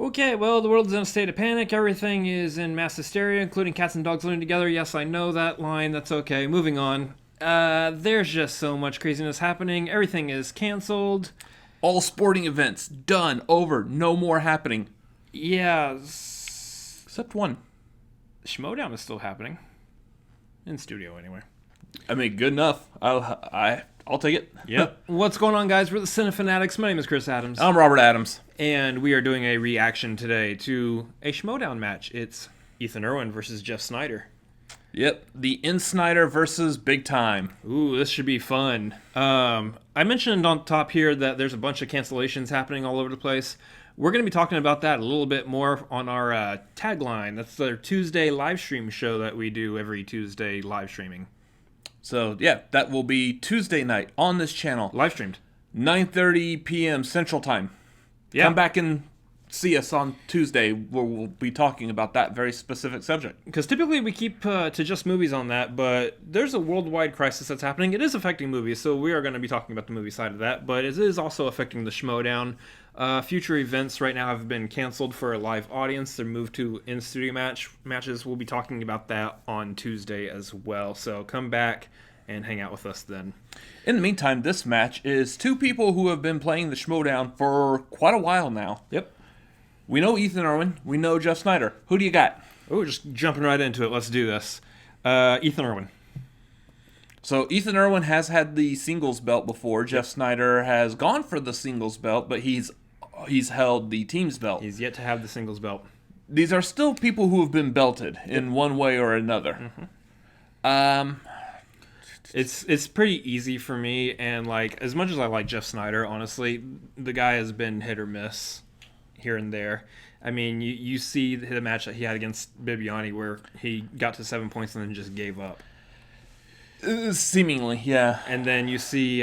Okay, well, the world's in a state of panic. Everything is in mass hysteria, including cats and dogs living together. Yes, I know that line. That's okay. Moving on. There's just so much craziness happening. Everything is canceled. All sporting events done, over, no more happening. Yeah. Except one. Schmoedown is still happening. In studio, anyway. I mean, good enough. I'll take it. Yep. What's going on, guys? We're the Cinefanatics. My name is Chris Adams. I'm Robert Adams. And we are doing a reaction today to a Schmoedown match. It's Ethan Erwin versus Jeff Sneider. Yep, the Insneider versus Big Time. Ooh, this should be fun. I mentioned on top here that there's a bunch of cancellations happening all over the place. We're going to be talking about that a little bit more on our tagline. That's the Tuesday live stream show that we do every Tuesday live streaming. So, yeah, that will be Tuesday night on this channel. Live streamed. 9:30 p.m. Central Time. Yeah. Come back and see us on Tuesday where we'll be talking about that very specific subject. Because typically we keep to just movies on that, but there's a worldwide crisis that's happening. It is affecting movies, so we are going to be talking about the movie side of that, but it is also affecting the Schmoedown. Future events right now have been canceled for a live audience. They're moved to in-studio matches. We'll be talking about that on Tuesday as well, so come back and hang out with us then. In the meantime, this match is two people who have been playing the Schmoedown for quite a while now. Yep. We know Ethan Erwin. We know Jeff Sneider. Who do you got? Oh, just jumping right into it. Let's do this. Ethan Erwin. So Ethan Erwin has had the singles belt before. Jeff Sneider has gone for the singles belt, but he's held the team's belt. He's yet to have the singles belt. These are still people who have been belted in one way or another. Mm-hmm. It's pretty easy for me, and like as much as I like Jeff Sneider, honestly, the guy has been hit or miss here and there. I mean, you see the match that he had against Bibiani where he got to 7 points and then just gave up. Seemingly, yeah. And then you see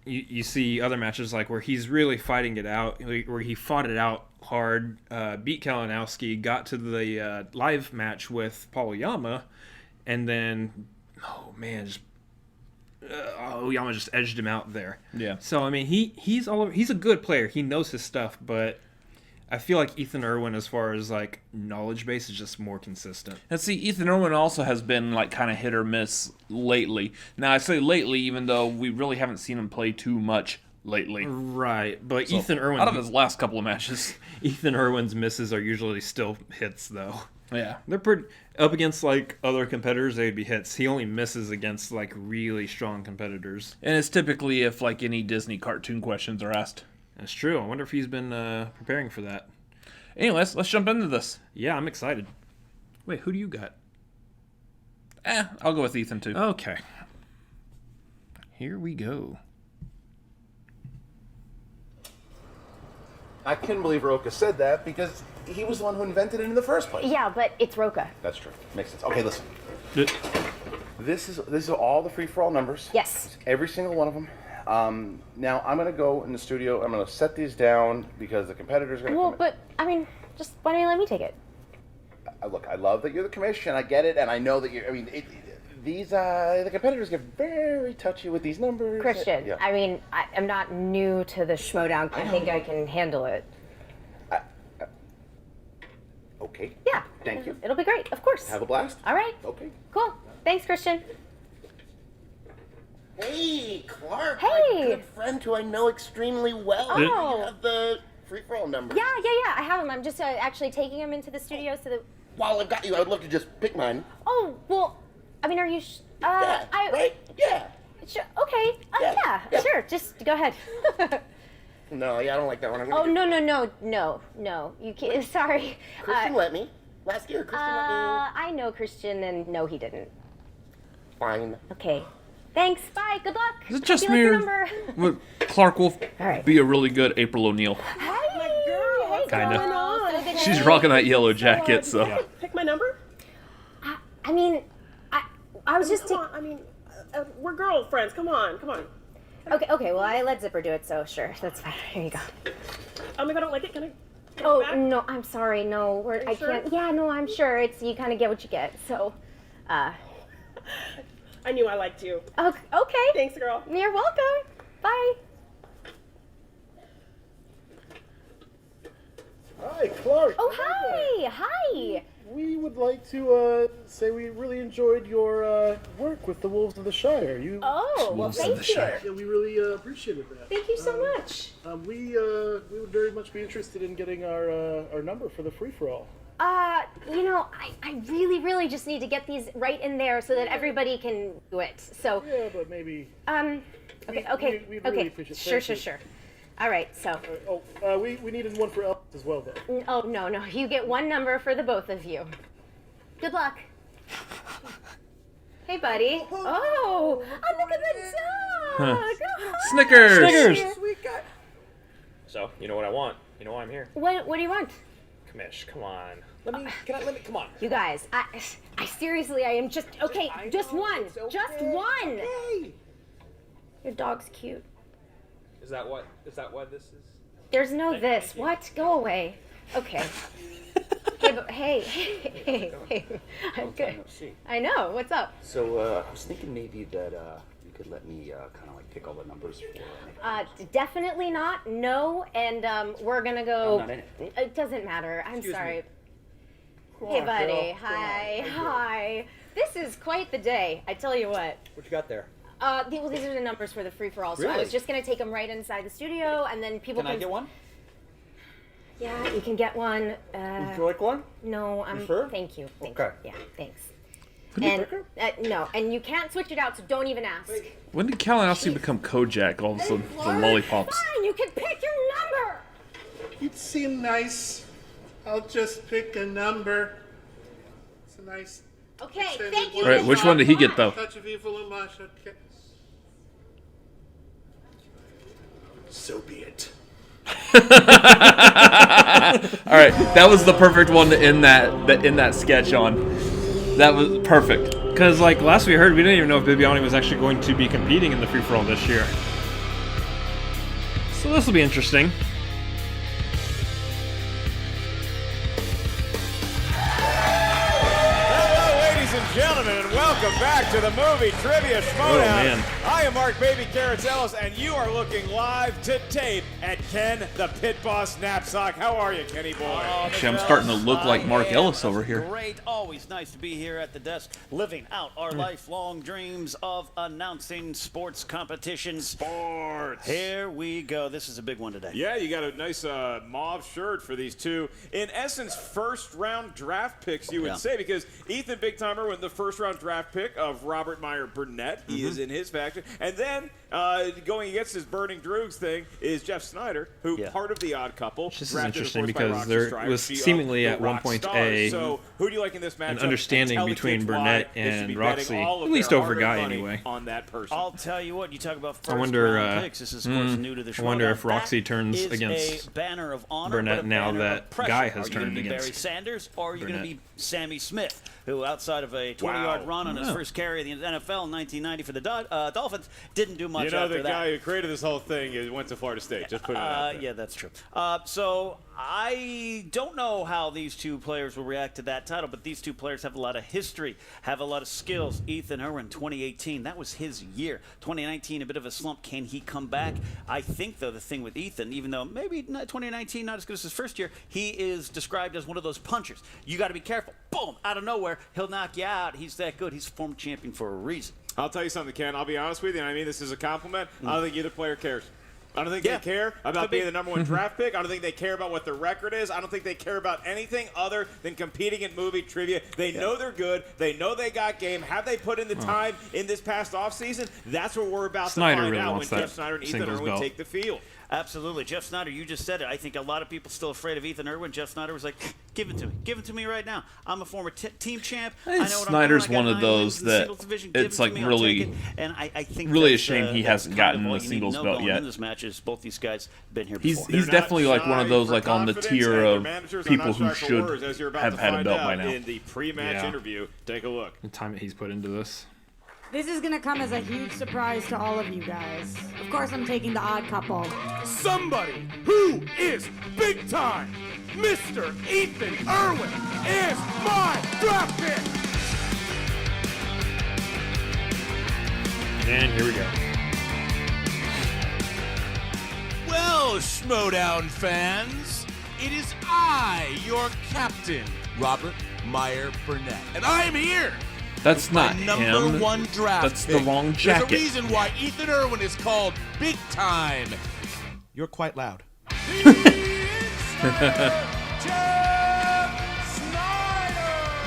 you see other matches like where he's really fighting it out, where he fought it out hard, beat Kalinowski, got to the live match with Paul Oyama, and then Oyama just edged him out there. Yeah. So I mean, he's a good player. He knows his stuff, but I feel like Ethan Erwin, as far as like knowledge base, is just more consistent. And see, Ethan Erwin also has been like kind of hit or miss lately. Now I say lately, even though we really haven't seen him play too much lately. Right, but So, Ethan Erwin, out of his last couple of matches, Ethan Erwin's misses are usually still hits, though. Yeah, They're pretty up against like other competitors. They'd be hits. He only misses against like really strong competitors. and it's typically if like any Disney cartoon questions are asked. That's true. I wonder if he's been preparing for that. Anyways, let's jump into this. Yeah, I'm excited. Wait, who do you got? I'll go with Ethan too. Okay. Here we go. I couldn't believe Roka said that because he was the one who invented it in the first place. Yeah, but it's Roka. That's true. Makes sense. Okay, listen. This are all the free-for-all numbers. Yes. Every single one of them. Now I'm gonna go in the studio. I'm gonna set these down because the competitors are gonna. Well, come but I mean, just why don't you let me take it? Look, I love that you're the commission. I get it, and I know that you're. I mean, the competitors get very touchy with these numbers. Christian, Yeah. I mean, I'm not new to the Schmoedown. I think I can handle it. Okay. Yeah. Thank you. It'll be great, of course. Have a blast. All right. Okay. Cool. Thanks, Christian. Hey, Clark, Hey. my good friend who I know extremely well. Oh. You have the free-for-all number. Yeah. I have him. I'm just actually taking him into the studio so that. While I've got you, I would love to just pick mine. Oh well, I mean, are you? Yeah, right? Yeah. Sure. Okay. Yeah. Sure. Just go ahead. No, I don't like that one. I'm Oh gonna no! You can't. Sorry. Christian let me. Last year, Christian let me. I know Christian, and no, he didn't. Fine. Okay. Thanks. Bye. Good luck. Is it just Hope you me? like the number. Well, Clark will All right. be a really good April O'Neil. Hey, hey, Kinda. girl. So good to She's see rocking you. that yellow jacket, so. Hey, pick my number? I mean, I was just Come on, I mean, we're girlfriends. Come on. Okay. Well, I let Zipper do it, so sure, that's fine. Here you go. If I don't like it, can I take it Oh back? no, I'm sorry. No, I sure? can't. Yeah, no, I'm sure. It's you kind of get what you get. So, I knew I liked you. okay. Thanks, girl. You're welcome. Bye. Clark. Oh, hi! Hi! We would like to say we really enjoyed your work with the Wolves of the Shire. Oh, well, thank you. Yeah, we really appreciated that. Thank you so much. We would very much be interested in getting our number for the free-for-all. You know, I really just need to get these right in there so that everybody can do it. So, Yeah, but maybe... okay. we'd really appreciate it. Sure. All right, so. We needed one for Elvis as well, though. Oh, no. You get one number for the both of you. Good luck. Hey, buddy. Oh, look at the dog. Oh, Snickers. Sweet guy. So, you know what I want. You know why I'm here. What do you want? Kamish, come on. Let me, come on. You guys, I seriously, I am just, okay, just one. Just one. Hey! Your dog's cute. Is that what this is? There's no this. What? Go away. Okay. Hey. I'm good. I know. What's up? So I was thinking maybe that you could let me kind of like pick all the numbers for Definitely not. No. And we're gonna go. I'm not in it. It doesn't matter. I'm Excuse sorry. me. Hey, buddy. Hi. This is quite the day. I tell you what. What you got there? Well, these are the numbers for the free-for-all. So I Really? was just gonna take them right inside the studio, and then people Can I get one? Yeah, you can get one. Would you like one? No, I'm. You sure? Thank you. Okay. Yeah, thanks. And no, and you can't switch it out, so don't even ask. When did Kalinowski become Kojak? All of a sudden, the lollipops. Fine, you can pick your number. You'd seem nice. I'll just pick a number. It's a nice Okay, extended thank you. All right, which one did he get though? touch of evil and mush. Okay. So be it. All right, that was the perfect one to end that sketch on. That was perfect. Because, like, last we heard, we didn't even know if Bibiani was actually going to be competing in the free-for-all this year. So this will be interesting. Gentlemen, and welcome back to the movie Trivia Schmoedown. Oh, man. I am Mark Baby Carrots Ellis, and you are looking live to tape at Ken the Pit Boss Knapsack. How are you, Kenny boy? Actually, I'm starting to look like Mark Ellis over here. Great, always nice to be here at the desk, living out our lifelong dreams of announcing sports competitions. Sports. Here we go. This is a big one today. Yeah, you got a nice mauve shirt for these two. In essence, first-round draft picks, you would say, because Ethan Big Timer went the first-round draft pick of Robert Meyer Burnett. He is in his faction. And then going against his Burning Droogs thing is Jeff Sneider, who part of the Odd Couple. This is drafted, interesting of course, by because Roxy there Strider, was she of seemingly the at one Rock point Stars. So who do you like in this matchup? an understanding And tell the between kids why Burnett they should and be betting Roxy, all of at least their over Guy hard-earned money anyway. on that person. I'll tell you what, you talk about first I wonder, round picks. This is, of course, new to the show. I wonder if Roxy turns is against a banner of honor, Burnett but a now banner that of pressure. Guy has Are you turned gonna be against Barry Sanders, or are you going to Burnett. be Sammy Smith, who outside of a 20-yard run on his Wow. first carry of the NFL in 1990 for the Dolphins, didn't do much You know, after the that. guy who created this whole thing went to Florida State. Just put it out there. Yeah, that's true. So I don't know how these two players will react to that title, but these two players have a lot of history, have a lot of skills. Ethan Erwin, 2018, that was his year. 2019, a bit of a slump. Can he come back? I think, though, the thing with Ethan, even though maybe 2019 not as good as his first year, he is described as one of those punchers. You got to be careful. Boom, out of nowhere, he'll knock you out. He's that good. He's a former champion for a reason. I'll tell you something, Ken. I'll be honest with you, and I mean this is a compliment. I don't think either player cares. I don't think they care about being the number one draft pick. I don't think they care about what their record is. I don't think they care about anything other than competing in movie trivia. They know they're good. They know they got game. Have they put in the time in this past offseason? That's what we're about Sneider to find really out when wants that Jeff Sneider and Ethan singles Erwin belt. take the field. Absolutely. Jeff Sneider, you just said it. I think a lot of people still afraid of Ethan Erwin. Jeff Sneider was like, give it to me. Give it to me right now. I'm a former team champ. I think Snyder's one of those that it's like really, and I think really a that's, shame he that's hasn't kind gotten of all the you need to singles know belt going yet. in this match is both these guys been here He's before. he's definitely like one of those like on the tier of people who should have had a belt by now. In the pre-match interview, take a look. The time that he's put into this. This is gonna come as a huge surprise to all of you guys. Of course, I'm taking the odd couple. Somebody who is big time, Mr. Ethan Erwin is my draft pick. And here we go. Well, Schmoedown fans, it is I I, your captain, Robert Meyer Burnett. And I am here. That's not my number him. one draft That's pick. the wrong jacket. There's a reason why Ethan Erwin is called Big Time. You're quite loud.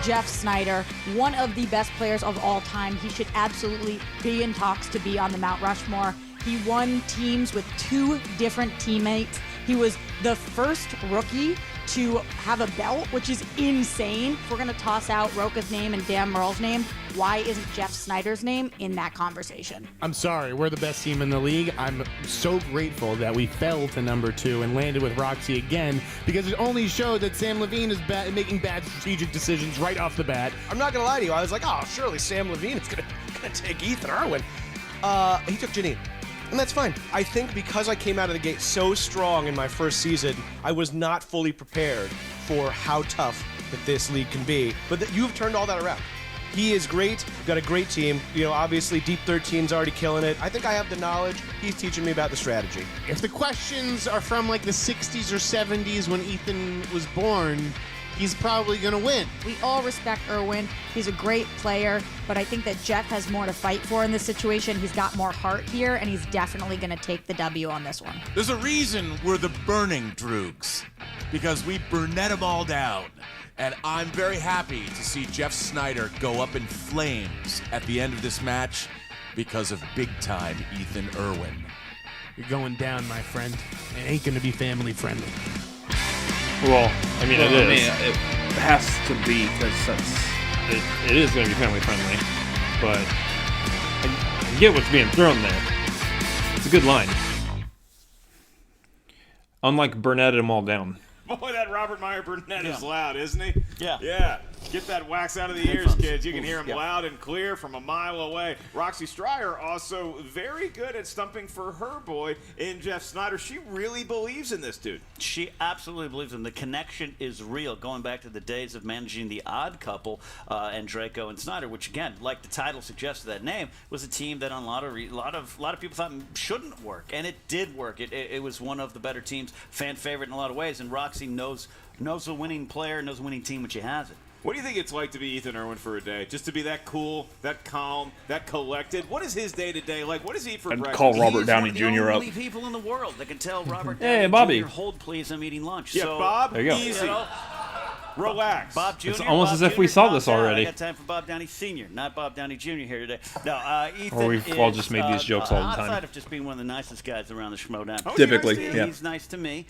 Jeff Sneider, one of the best players of all time. He should absolutely be in talks to be on the Mount Rushmore. He won teams with 2 different teammates. He was the first rookie to have a belt, which is insane. If we're going to toss out Roka's name and Dan Merle's name, why isn't Jeff Snyder's name in that conversation? I'm sorry, we're the best team in the league. I'm so grateful that we fell to number 2 and landed with Roxy again, because it only showed that Sam Levine is making bad strategic decisions right off the bat. I'm not gonna lie to you. I was like, oh, surely Sam Levine is gonna take Ethan Erwin. He took Janine. And that's fine. I think because I came out of the gate so strong in my first season, I was not fully prepared for how tough that this league can be. But you've turned all that around. He is great. We've got a great team. You know, obviously, Deep 13's already killing it. I think I have the knowledge. He's teaching me about the strategy. If the questions are from like the 60s or 70s when Ethan was born, he's probably going to win. We all respect Erwin. He's a great player, but I think that Jeff has more to fight for in this situation. He's got more heart here, and he's definitely going to take the W on this one. There's a reason we're the Burning Droogs, because we Burnett them all down. And I'm very happy to see Jeff Sneider go up in flames at the end of this match because of big-time Ethan Erwin. You're going down, my friend. It ain't going to be family friendly. Well, I mean, it is. I mean, it has to be, because it is going to be family friendly, but I get what's being thrown there. It's a good line. Unlike Burnett them all down. Boy, that Robert Meyer Burnett is loud, isn't he? Yeah. Yeah. Get that wax out of the ears, kids. You can hear him loud and clear from a mile away. Roxy Stryer also very good at stumping for her boy in Jeff Sneider. She really believes in this dude. She absolutely believes in the connection is real. Going back to the days of managing the Odd Couple and Draco and Sneider, which again, like the title suggested, that name was a team that on a lot of people thought shouldn't work, and it did work. It was one of the better teams, fan favorite in a lot of ways, and Roxy knows a winning player, knows a winning team when she has it. What do you think it's like to be Ethan Erwin for a day? Just to be that cool, that calm, that collected? What is his day-to-day like? What does he eat for breakfast? Call Robert Downey Jr. up. He's one of the only people in the world that can tell Robert Hey, Downey Bobby. Jr., hold please, I'm eating lunch. Yeah, So, Bob, There you go. easy. Relax. Bob Jr. It's almost Bob as if Jr., we saw Bob this Downey. already. I got time for Bob Downey Sr., not Bob Downey Jr. here today. No, Ethan Or we've all just made these jokes all the time. Outside of just being one of the nicest guys around the Schmoedown. Oh, Typically, he's yeah. He's nice to me.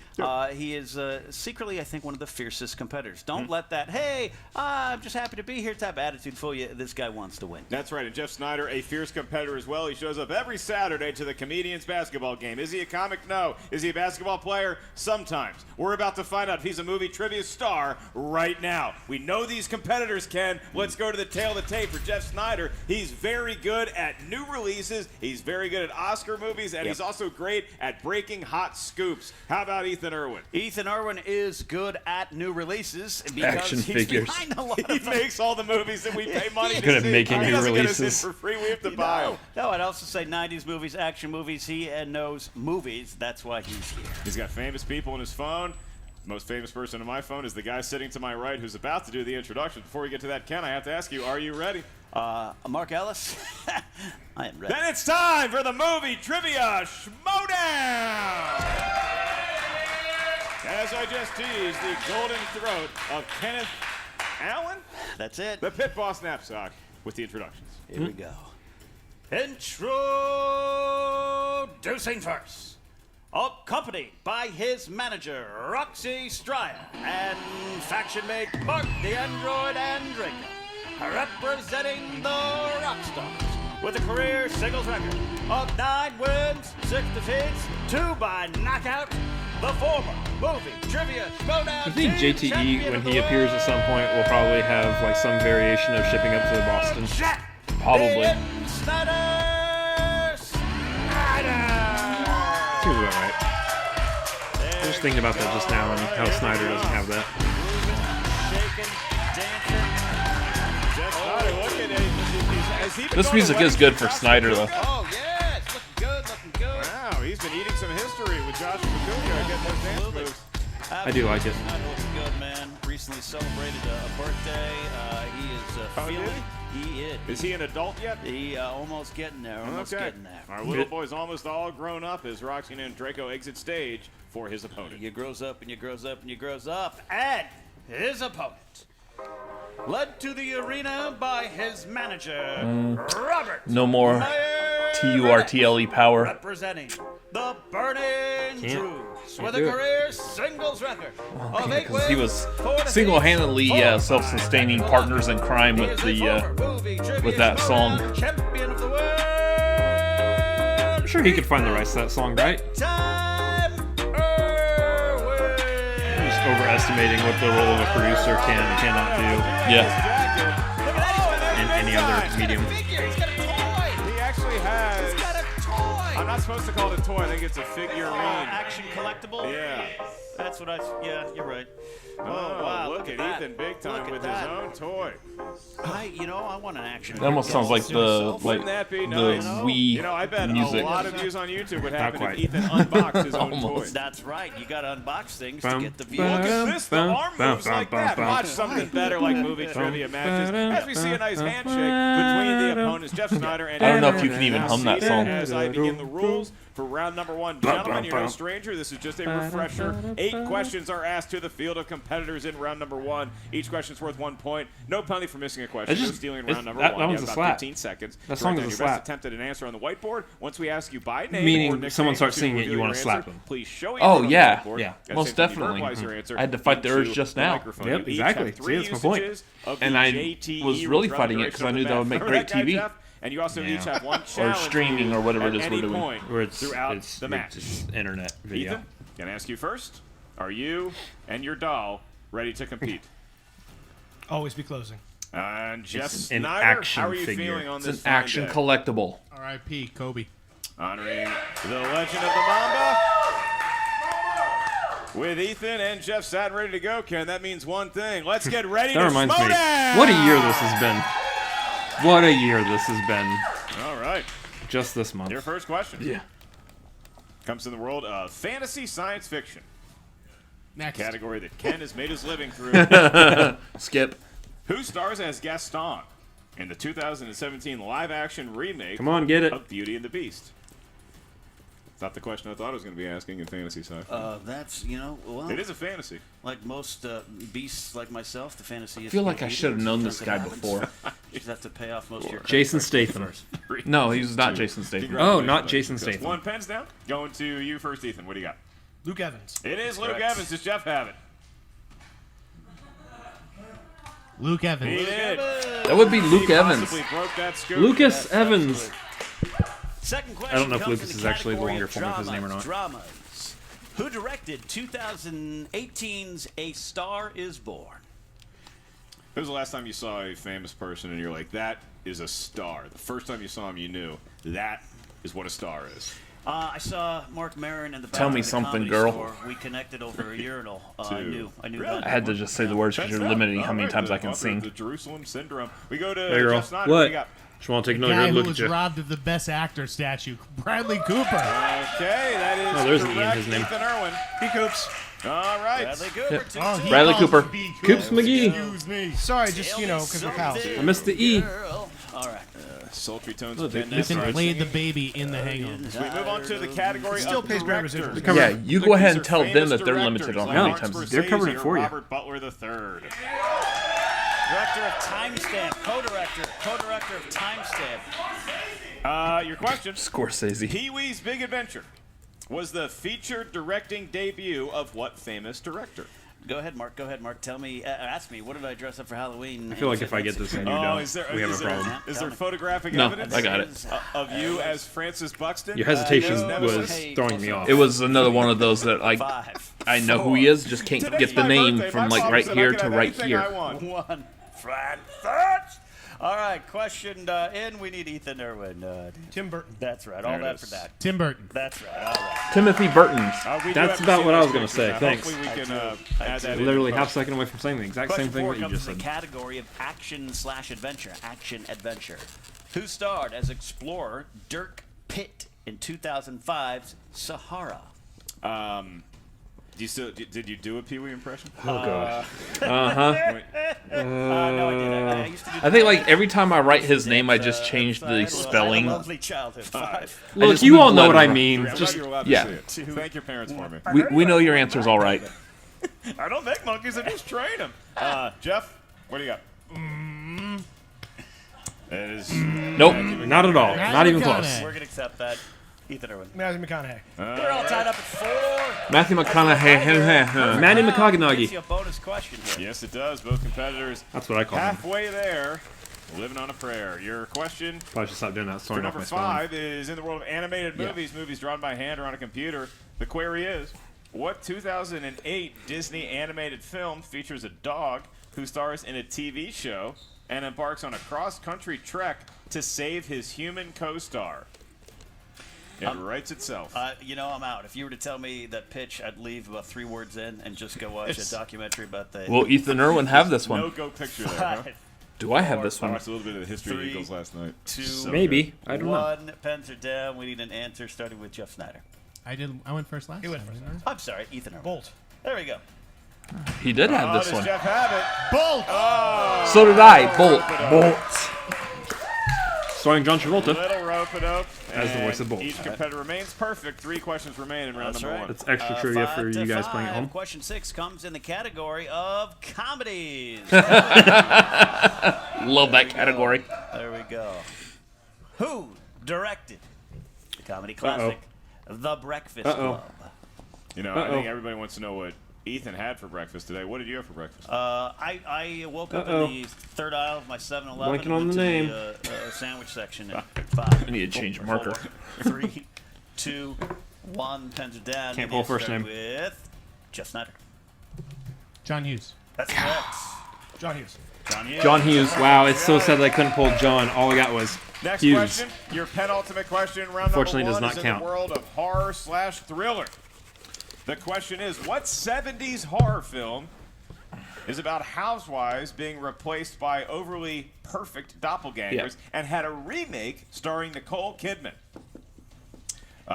He is secretly, I think, one of the fiercest competitors. Don't let that, hey, I'm just happy to be here type of attitude fool you. This guy wants to win. That's right, and Jeff Sneider, a fierce competitor as well. He shows up every Saturday to the Comedians basketball game. Is he a comic? No. Is he a basketball player? Sometimes. We're about to find out if he's a movie trivia star right now. We know these competitors, Ken. Let's go to the tail of the tape for Jeff Sneider. He's very good at new releases. He's very good at Oscar movies, and he's also great at breaking hot scoops. How about Ethan Erwin? Ethan Erwin is good at new releases because Action he's figures. behind a lot He of makes all the movies that we pay money to Good at see. making He new doesn't get us releases. in for free. We have to buy them. No, I'd also say 90s movies, action movies. He knows movies. That's why he's here. He's got famous people on his phone. The most famous person on my phone is the guy sitting to my right who's about to do the introduction. Before we get to that, Ken, I have to ask you, are you ready? Mark Ellis? I am ready. Then it's time for the movie trivia Schmoedown! As I just teased, the golden throat of Kenneth Allen? That's it. The Pit Boss Knapsack with the introductions. Here we go. Introducing first. Accompanied by his manager, Roxy Stryer, and faction mate Mark the Android and Draco, representing the Rockstars with a career singles record of 9 wins, 6 defeats, 2 by knockout, the former movie trivia Schmoedown. I think JTE, when he appears at some point, will probably have like some variation of shipping up to Boston. Probably. Insneider. Seems about right. I was just thinking about that just now and how Sneider doesn't have that. This music is good for Sneider, though. Oh, yeah, it's looking good, looking good. Wow, he's been eating some history with Josh Pacuna getting those dance moves. I do like it. Sneider looks good, man. Recently celebrated a birthday. He is feeling it. He is. Is he an adult yet? He almost getting there. Almost getting there. Our little boy's almost all grown up as Roxy and Draco exit stage for his opponent. He grows up and he grows up and he grows up. And his opponent, led to the arena by his manager, Robert. No more TURTLE power. Representing the Burning Drews with a do it. career singles record of 8 Because he wins, was 4 defeats, single-handedly 4 self-sustaining partners in crime with that song. champion of the world. I'm sure he could find the rights to that song, right? Just overestimating what the role of a producer can and cannot do. Yeah. In any other medium. He actually has. He's got a toy. I'm not supposed to call it a toy. I think it's a figurine. Action collectible. Yeah. That's what I. Yeah, you're right. Oh, wow! Look at that. Ethan big time Look with at his that. own toy. I want an action. It almost sounds like the Wouldn't that be the nice? Wii You know, I bet music. a lot of views on YouTube would Not happen if quite. Ethan unboxed his own toy. Almost. That's right. You got to unbox things to Bum, get the view. Look at bum, this, the arm moves like that. bum, Watch bum. something better like movie trivia matches as we see a nice handshake between the opponents, Jeff Sneider and I don't know if you Erwin. can even Now hum that seated song. As I begin the rules for round number 1. Gentlemen, you're no stranger. This is just a refresher. 8 questions are asked to the field of competitors in round number 1. Each question's worth 1 point. No penalty for missing a question. It's No just- stealing in it's- round number that 1. You one's have a about slap. 15 seconds. That to song write is down your a best slap. attempt at an answer on the whiteboard. Once we ask you by name Meaning or nickname someone starts to singing it, reveal you wanna your slap answer, them. Please show Oh, Ethan on the yeah. whiteboard. Yeah. At the Most same time, you definitely. verbalize your answer I had to fight the urge into just the now. microphone. Yep, You each exactly. have 3 See, that's my point. usages of the And I JTE was really throughout fighting the it 'cause duration I of knew the that would match. make Remember great that guy, TV? Jeff? And you also Yeah. each have one challenge streaming or whatever at it is any we're doing. point Where it's throughout it's, the match. it's internet video. Ethan, gonna ask you first. Are you and your doll ready to compete? Always be closing. And Jeff It's an Sneider, action how are you figure. feeling on It's this an fine action day? collectible. R.I.P. Kobe. Honoring the legend of the Mamba. With Ethan and Jeff sat ready to go, Ken, that means one thing. Let's get ready That to reminds me. Schmoedown! What a year this has been. What a year this has been. All right. Just this month. Your first question. Yeah. Comes in the world of fantasy science fiction. Next. Category that Ken has made his living through. Skip. Who stars as Gaston in the 2017 live-action remake Come on, get it. of Beauty and the Beast? It's not the question I thought I was going to be asking in fantasy sci-fi. That's, well. It is a fantasy. Like most beasts like myself, the fantasy is. I feel like I should have known this guy before. You just have to pay off most of your Jason credit Statham. cards first. No, he's not Jason Statham. Oh, not Jason Statham. 1 pens down. Going to you first, Ethan. What do you got? Luke Evans. It is Luke Correct. Evans. Does Jeff have it? Luke He Evans. did. That would be Luke He Evans. possibly broke that scoop. Lucas Evans. Second question. I don't know if comes Lucas in is the actually the category longer of form of his name or not. Dramas. Who directed 2018's A Star Is Born? When was the last time you saw a famous person and you're like, that is a star? The first time you saw him, you knew that is what a star is. I saw Mark Maron in the back Tell me of the something, Comedy girl. Store. We connected over a urinal. I knew Really? that. I had to just say the words because you're limiting how many times I can The sing. Jerusalem Syndrome. We go to Hey, girl. Jeff Sneider. What do What? you got? Just want to take The another guy good who look at was you. robbed of the Best Actor statue, Bradley Cooper. Okay, that is Oh, there's an E in correct. his name. Ethan Erwin. He coops. All right. Bradley Cooper. Oh, he Bradley calls Cooper. to be Coops Coops. McGee. Excuse me. Sorry, just, because we're pals. I missed the E. Girl. All right. Sultry tones Look, of Ben they Ethan Nestor. played the baby in The Hangover. So we move on to the category Still of pays great directors. residuals. Yeah, you go ahead and These are tell them famous that they're directors limited on like how many Martin times. They're covering it Scorsese for or you. Robert Butler III. Director of Timestamp. Co-director of Timestamp. Your question. Scorsese. Pee-wee's Big Adventure was the featured directing debut of what famous director? Go ahead, Mark. Tell me, ask me, what did I dress up for Halloween? I feel like if I get this and you Oh, don't, is there, we have is a there, problem. is there photographic No, evidence? I got it. Of you as Francis Buxton? Your hesitation No. was throwing me off. It was another one of those that like I know who he is, just can't Today's get the my name birthday. from My like mom right said I here could to have right anything here. I want. One Francis. All right, question in. We need Ethan Erwin. Tim Burton. That's right. There All it that is. for that. Tim Burton. That's right. All right. Timothy Burton's. We do That's have to about see what I those was gonna pictures say. now. Thanks. Hopefully we can add that in. Literally half second away from saying the exact Question same thing 4 that you comes just in the said. category of action/adventure. Action-adventure. Who starred as explorer Dirk Pitt in 2005's Sahara? Did you do a Pee Wee impression? Oh gosh. No, I didn't. I used to do I think like every time I write his name, I just change the spelling. Lovely childhood. 5. Look, you all know what I mean. Just Just yeah. Thank your parents for me. We know your answer's all right. I don't make monkeys. I just train them. Jeff, what do you got? It is Nope. Not at all. Not even close. We're gonna accept that. Ethan Erwin. Matthew McConaughey. We're all tied up at 4. Matthew McConaughey. Manny Gives McConaughey. you a bonus question here. Yes, it does. Both competitors That's what I call him. halfway there, living on a prayer. Your question Probably should stop doing that. for Sorry, number 5 is in the world of animated movies, movies drawn by hand or on a computer. The query is, what 2008 Disney animated film features a dog who stars in a TV show and embarks on a cross-country trek to save his human co-star? It writes itself. I'm out. If you were to tell me that pitch, I'd leave about 3 words in and just go watch a documentary about the. Will Ethan Erwin have this one? No go picture there, huh? Do I have this I one? watched a little bit of the history of the Eagles last night. 2, So Maybe. good. I don't know. 1. Pens are down. We need an answer starting with Jeff Sneider. I went first last. He went time, first. didn't I? I'm sorry, Ethan Erwin. Bolt. There we go. He did have this does one. Jeff have it? Bolt. Oh, So did I. Bolt. Starring John Travolta. Little rope-a-dope. As the voice of Bolt. Each competitor remains perfect. 3 questions remain in round That's number right. 1. That's extra trivia 5 for to you guys 5. playing at home. Question 6 comes in the category of comedies. Love that category. There we go. Who directed the comedy classic The Breakfast Club? You know, I think everybody wants to know what Ethan had for breakfast today. What did you have for breakfast? I woke up in the third aisle of my 7-Eleven. Blanking on the name. Sandwich section at 5. I need to change a marker. 3, 2, 1. Pens are down. Can't pull first name. With Jeff Sneider. John Hughes. That's correct. John Hughes. John Hughes. Wow, it's so sad that I couldn't pull John. All I got was Next Hughes. question, your penultimate question, round Unfortunately, number 1 does not is count. in the world of horror/thriller. The question is, what 70s horror film is about housewives being replaced by overly perfect doppelgangers and had a remake starring Nicole Kidman?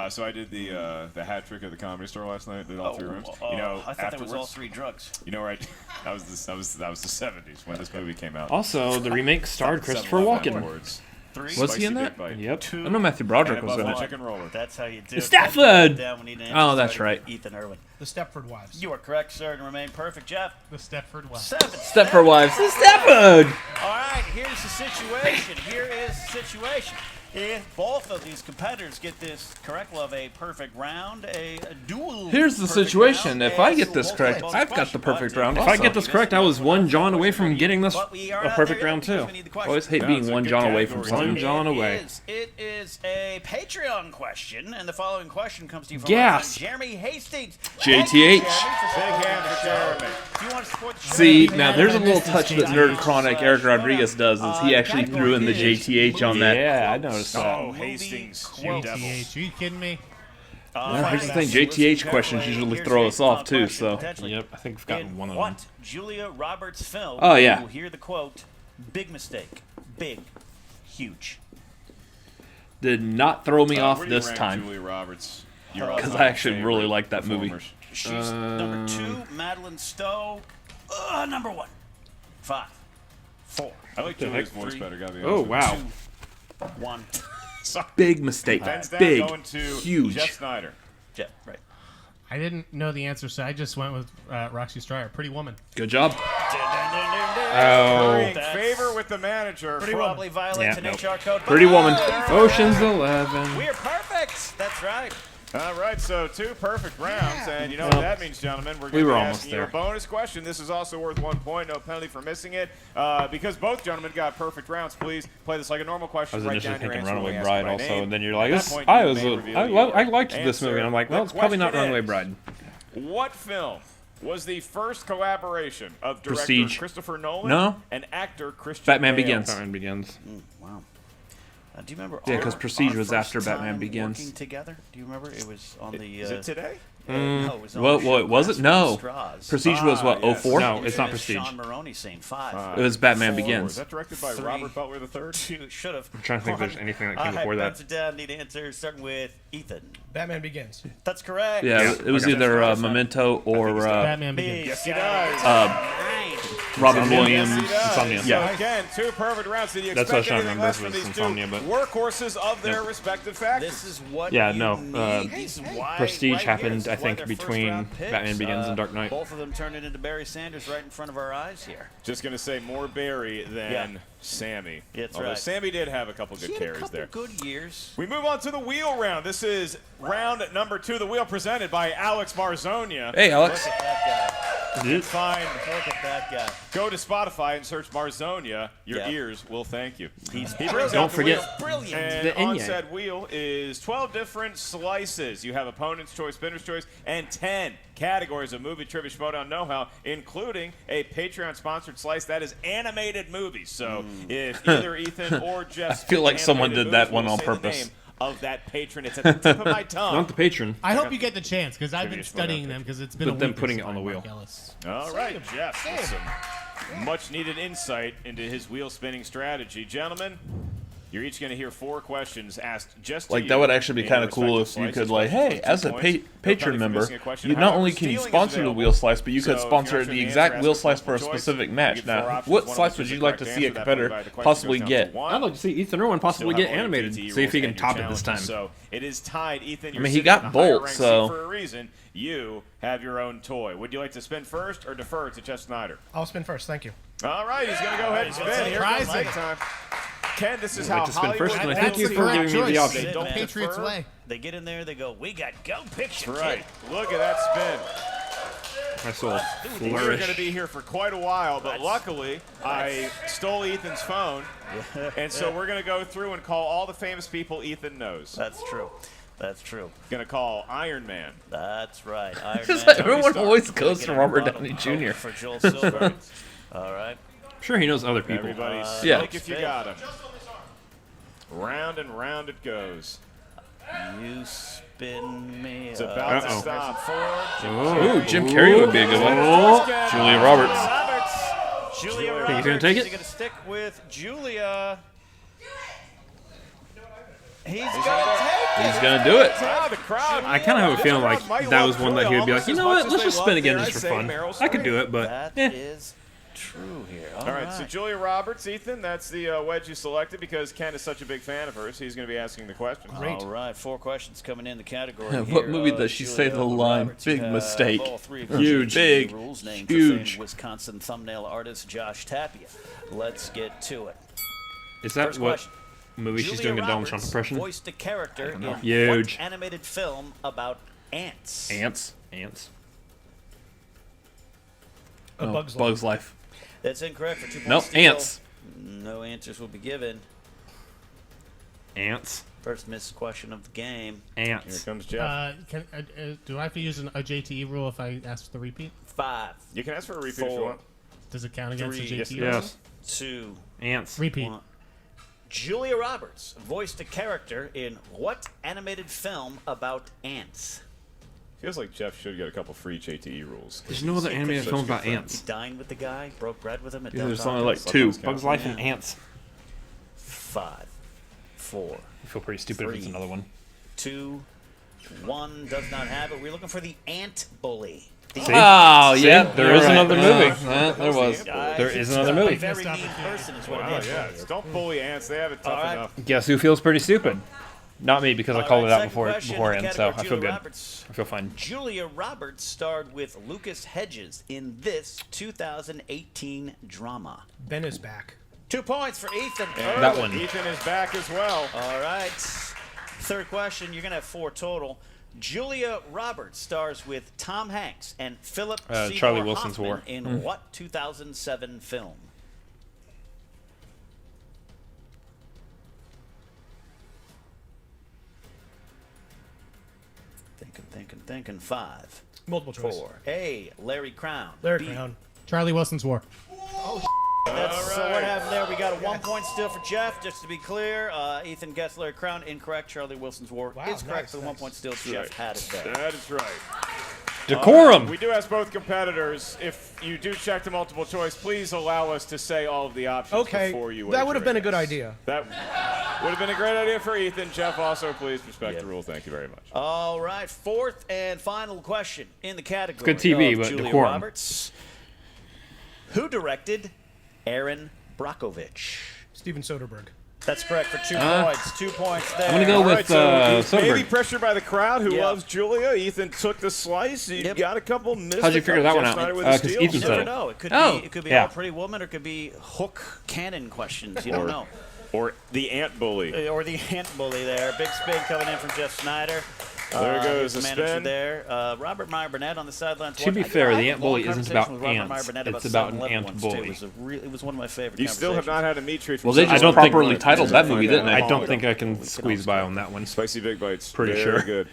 So I did the hat trick at the Comedy Store last night. Did all 3 rooms. You know, I thought that was all 3 drugs. You know, right? That was the 70s when this movie came out. Also, the remake starred Christopher Walken. 3. Was he in that? Yep. 2. I know Matthew Broderick was in Buffalo it. chicken roller. That's how you do it. Stepford! Down, we need an Oh, answer that's starting right. with Ethan Erwin. The Stepford Wives. You are correct, sir, and remain perfect, Jeff. The Stepford Wives. 7. Stepford Wives. The Stepford! All right, here's the situation. Here is the situation. If both of these competitors get this correct, we'll have a perfect round, a dual. Here's the perfect situation. round, If I and get this we'll correct, bonus I've got question, the perfect but round. If I get this correct, I was one John away from getting this But we are a not perfect there yet round because too. we need the I question. always hate No, being it's a one good John away category. from One something. John away. It is a Patreon question, and the following question comes to you from Gas. Jeremy Hastings. JTH. Thank you, Jeremy, for Big hand for Jeremy. If you want to support the show, See, you now can there's a head little to touch that Nerd Chronic Eric Rodriguez does, is he actually threw in the JTH on that. Yeah, I noticed that. Oh, Hastings, you devil. JTH. Are you kidding me? Here's the thing, JTH questions usually throw us off too, so. Yep, I think we've gotten In one of them. what Julia Roberts film? Oh, yeah. You will hear the quote, "Big mistake, big, huge." Did not throw me off Where do you this rank time. Julia Roberts. Because I actually really like that movie. She's number 2. Madeline Stowe, number 1. 5, 4. I like The Julia's heck? voice better. Gotta be Oh, honest with wow. 2, 1. Big mistake. Ben's down, Big, going to huge. Jeff Sneider. Jeff, right. I didn't know the answer, so I just went with Roxy Stryer. Pretty Woman. Good job. Currying favor with the manager. Probably violates an HR code. Pretty Woman. Ocean's 11. We are perfect. That's right. All right, so 2 perfect rounds, and you know what that means, gentlemen. We're We going to were be almost asking you a there. bonus question. This is also worth 1 point, no penalty for missing it. Because both gentlemen got perfect rounds, please play this like a normal I question. was Write initially down your thinking answer when we Runaway ask Bride you by also, name. and then you're like, At this, that point, I you was, may reveal I your liked this movie, and I'm like, well, it's probably not question Runaway is, Bride. What film was the first collaboration of director Prestige. Christopher Nolan No. and actor Christian Batman Bale? Begins. Batman Begins. Wow. Do you remember? Yeah, 'cause our Prestige was first after Batman time Begins. Working together. Do you remember? It was on the. Is it today? No, it was on What was it? No. Straws. Prestige was what? yes. 04? No, it's not Prestige. Sean Maroney saying 5. It was Batman 4. Begins. Is that directed by 3, Robert Butler III? 2 should have. I'm trying to think if there's anything that came before that. Bounce it down. Need answers starting with Ethan. Batman Begins. That's correct. Yeah, it was either Memento or Batman Begins. Yes, he does. Robin Insomnia. Williams. Insomnia. So Yeah. again, 2 perfect rounds. Did you That's what I was expect trying to anything remember less from was these Insomnia, 2 but- workhorses of their respective factions? This is what Yeah, you no, need. This is why Prestige right here. happened, This is I why think, they're between first-round picks. Batman Begins and Dark Knight. Both of them turned it into Barry Sanders right in front of our eyes here. Just going to say more Barry than Sammy. That's Although right. Sammy did have a couple good He had a carries couple there. good years. We move on to the wheel round. This is round number 2. The wheel presented by Alex Marzonia. Hey, Alex. Look at that guy. You find. Look at that guy. Go to Spotify and search Marzonia. Your Yeah. ears will thank you. He brings Don't out the forget wheel. Brilliant. And the on Enya. said wheel is 12 different slices. You have opponent's choice, spinner's choice, and 10 categories of movie trivia Schmoedown know-how, including a Patreon-sponsored slice that is animated movies. So if either Ethan or Jeff I feel like someone animated did that movies, one we'll on say the purpose. name of that patron. It's at the tip of my tongue. Not the patron. I hope you get the chance because I've been Trivia studying Schmoedown them because it's been But a then week or putting it so on the by wheel. Mark Ellis. All right, Jeff. with some much-needed insight into his wheel-spinning strategy. Gentlemen, you're each going to hear 4 questions asked just to Like, you that would actually be in kind your of cool if respective you could, slices. like, Questions hey, for as 2 a points. No penalty patron for member, missing a question. you not However, only can you stealing is sponsor the available. wheel slice, but you So could if you're sponsor not sure the the exact answer, wheel ask slice for a multiple choice. specific You match. get 4 Now, options. what One slice of would them you is like the to correct see a answer. That competitor provides the question possibly goes down to get? 1. I'd like to see Ethan Erwin possibly Still get have all your animated. PTE See if he rules can and top your it this time. challenges. So it is tied, Ethan. I You're mean, he sitting got in the higher Bolt, ranked so- seat for a reason. You have your own toy. Would you like to spin first or defer to Jeff Sneider? I'll spin first. Thank you. All right, he's going to go ahead and spin. Here comes Surprising. nighttime. Ken, this is I'd like how to spin first, Hollywood and I thank you deals for with giving me the choice. option. They don't Man. Patriots defer. way. They get in there, they go, we got go picture. That's right. Look at that spin. My soul We're flourish. going to be here for quite a while, but luckily I stole Ethan's phone, and so we're going to go through and call all the famous people Ethan knows. That's true. That's true. Going to call Iron Man. That's right. Iron Because Man. everyone always Gonna goes get to a Robert bottle Downey of Jr. For Joel Silver. All right. I'm sure he knows other people. Everybody Yeah. speak if you got him. Round and round it goes. You spin me. It's about to Uh-oh. stop. Ooh, Jim Carrey would be a good one. Julia Roberts. Julia Roberts. Think he's gonna take it? He's going to stick with Julia. He's going to take it. He's gonna do it. Ah, the crowd. I kind of have a feeling like might that love was one that he would be like, almost you as know much what, as let's they just love, spin again dare just I for say, fun. Meryl I could do Streep. it, but That is true here. All right, so Julia Roberts, Ethan, that's the wedge you selected because Ken is such a big fan of hers. He's going to be asking the question. All right, 4 questions coming in the category. What here. movie does she say the line, Roberts. "Big You have mistake"? all 3 of Huge. your Big. rules named Huge. for Wisconsin thumbnail artist Josh Tapia. Let's get to it. is that First what question. movie she's Julia doing a Donald Roberts Trump impression? voiced a character in Huge. what animated film about ants? Ants. Ants. A Oh, Bug's Life. Bug's Life. That's incorrect for 2 points. Nope, still. ants. No answers will be given. Ants. First missed question of the game. Here Ants. comes Jeff. Do I have to use a JTE rule if I ask for the repeat? 5, You can ask for a repeat if you 4, want. Does it count against the 3, JTE? Yes. 2, Ants. Repeat. 1. Julia Roberts voiced a character in what animated film about ants? Feels like Jeff should get a couple free JTE rules. There's no other animated film about ants. Dined with the guy, broke bread with him at Yeah, there's Del only like Taco's. 2. Bugs Life and Ants. 5, 4, I feel pretty stupid if it's 3. another one. 2, 1 does not have it. We're looking for the ant bully. The Oh, See? yeah. There is another movie. There was. There is another movie. very mean person is what Wow, it is. yeah. Don't bully ants. They have it tough All right. enough. Guess who feels pretty stupid? Not me, because I All called right, it out second question in the beforehand, so I category, feel Julia good. Roberts. I feel fine. Julia Roberts starred with Lucas Hedges in this 2018 drama. Ben is back. 2 points for Ethan. That one. Ethan is back as well. All right. Third question. You're going to have 4 total. Julia Roberts stars with Tom Hanks and Philip Seymour Charlie Wilson's Hoffman War. in what 2007 film? Thinking. 5, Multiple choice. 4. A. Larry Crown. Larry B. Crown. Charlie Wilson's War. That's so what happened there. We got a 1 point still for Jeff. Just to be clear, Ethan Gessler Crown incorrect. Charlie Wilson's War Wow, is correct nice, for the 1 point still. That's Jeff right. had it there. That is right. Decorum. We do ask both competitors, if you do check the multiple choice, please allow us to say all of the options before you that would have wager been a it. good idea. That would have been a great idea for Ethan. Jeff, also, please respect the rule. Thank you very much. All right, fourth and final question in the category It's good TV, of but Julia decorum. Roberts. Who directed Aaron Brockovich? Steven Soderbergh. That's correct for 2 points. 2 points there. I'm gonna go All with right, so he's maybe Soderbergh. pressured by the crowd who Yeah. loves Julia. Ethan took the slice. You got a couple missed. How'd you a figure couple. that one Jeff out? Sneider with a 'Cause steal. Ethan You said never it. know. It could Oh, be. It could be yeah. All Pretty Woman, or it could be hook cannon questions. You don't know. Or the ant bully. Or the ant bully there. Big spin coming in from Jeff Snyder. There goes the the manager spin. there. Robert Meyer Burnett on the sidelines. To be watching. fair, I the had a ant long bully isn't conversation about with Robert Meyer ants. Burnett It's about about an 7-Eleven ant ones, bully. too. It was one of my favorite You still have not conversations. had a meat treat from Well, they someone just who properly wanted titled to that find movie, out didn't they? I how don't it think is. I can squeeze by on that one. Spicy Big Bites. Pretty Very sure. good.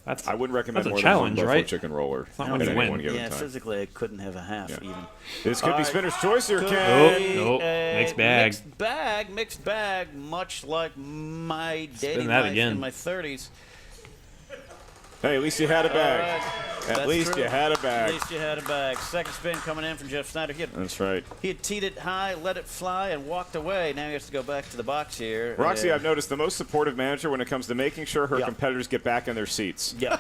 That's I wouldn't recommend that's a more challenge, than one right? Buffalo chicken roller not at when you any win. one given Yeah, time. physically, I couldn't have a half even. This could All be right. spinner's choice here, Could Ken. be Nope. a Mixed bag. Mixed bag, much like my dating that life again. in my 30s. Hey, at least you had a bag. All right. At That's least true. you had a At bag. least you had a bag. Second spin coming in from Jeff Snyder. That's right. He had teed it high, let it fly, and walked away. Now he has to go back to the box here. Roxy, I've noticed the most supportive manager when it comes to making sure her Yeah. competitors get back in their seats. Yeah.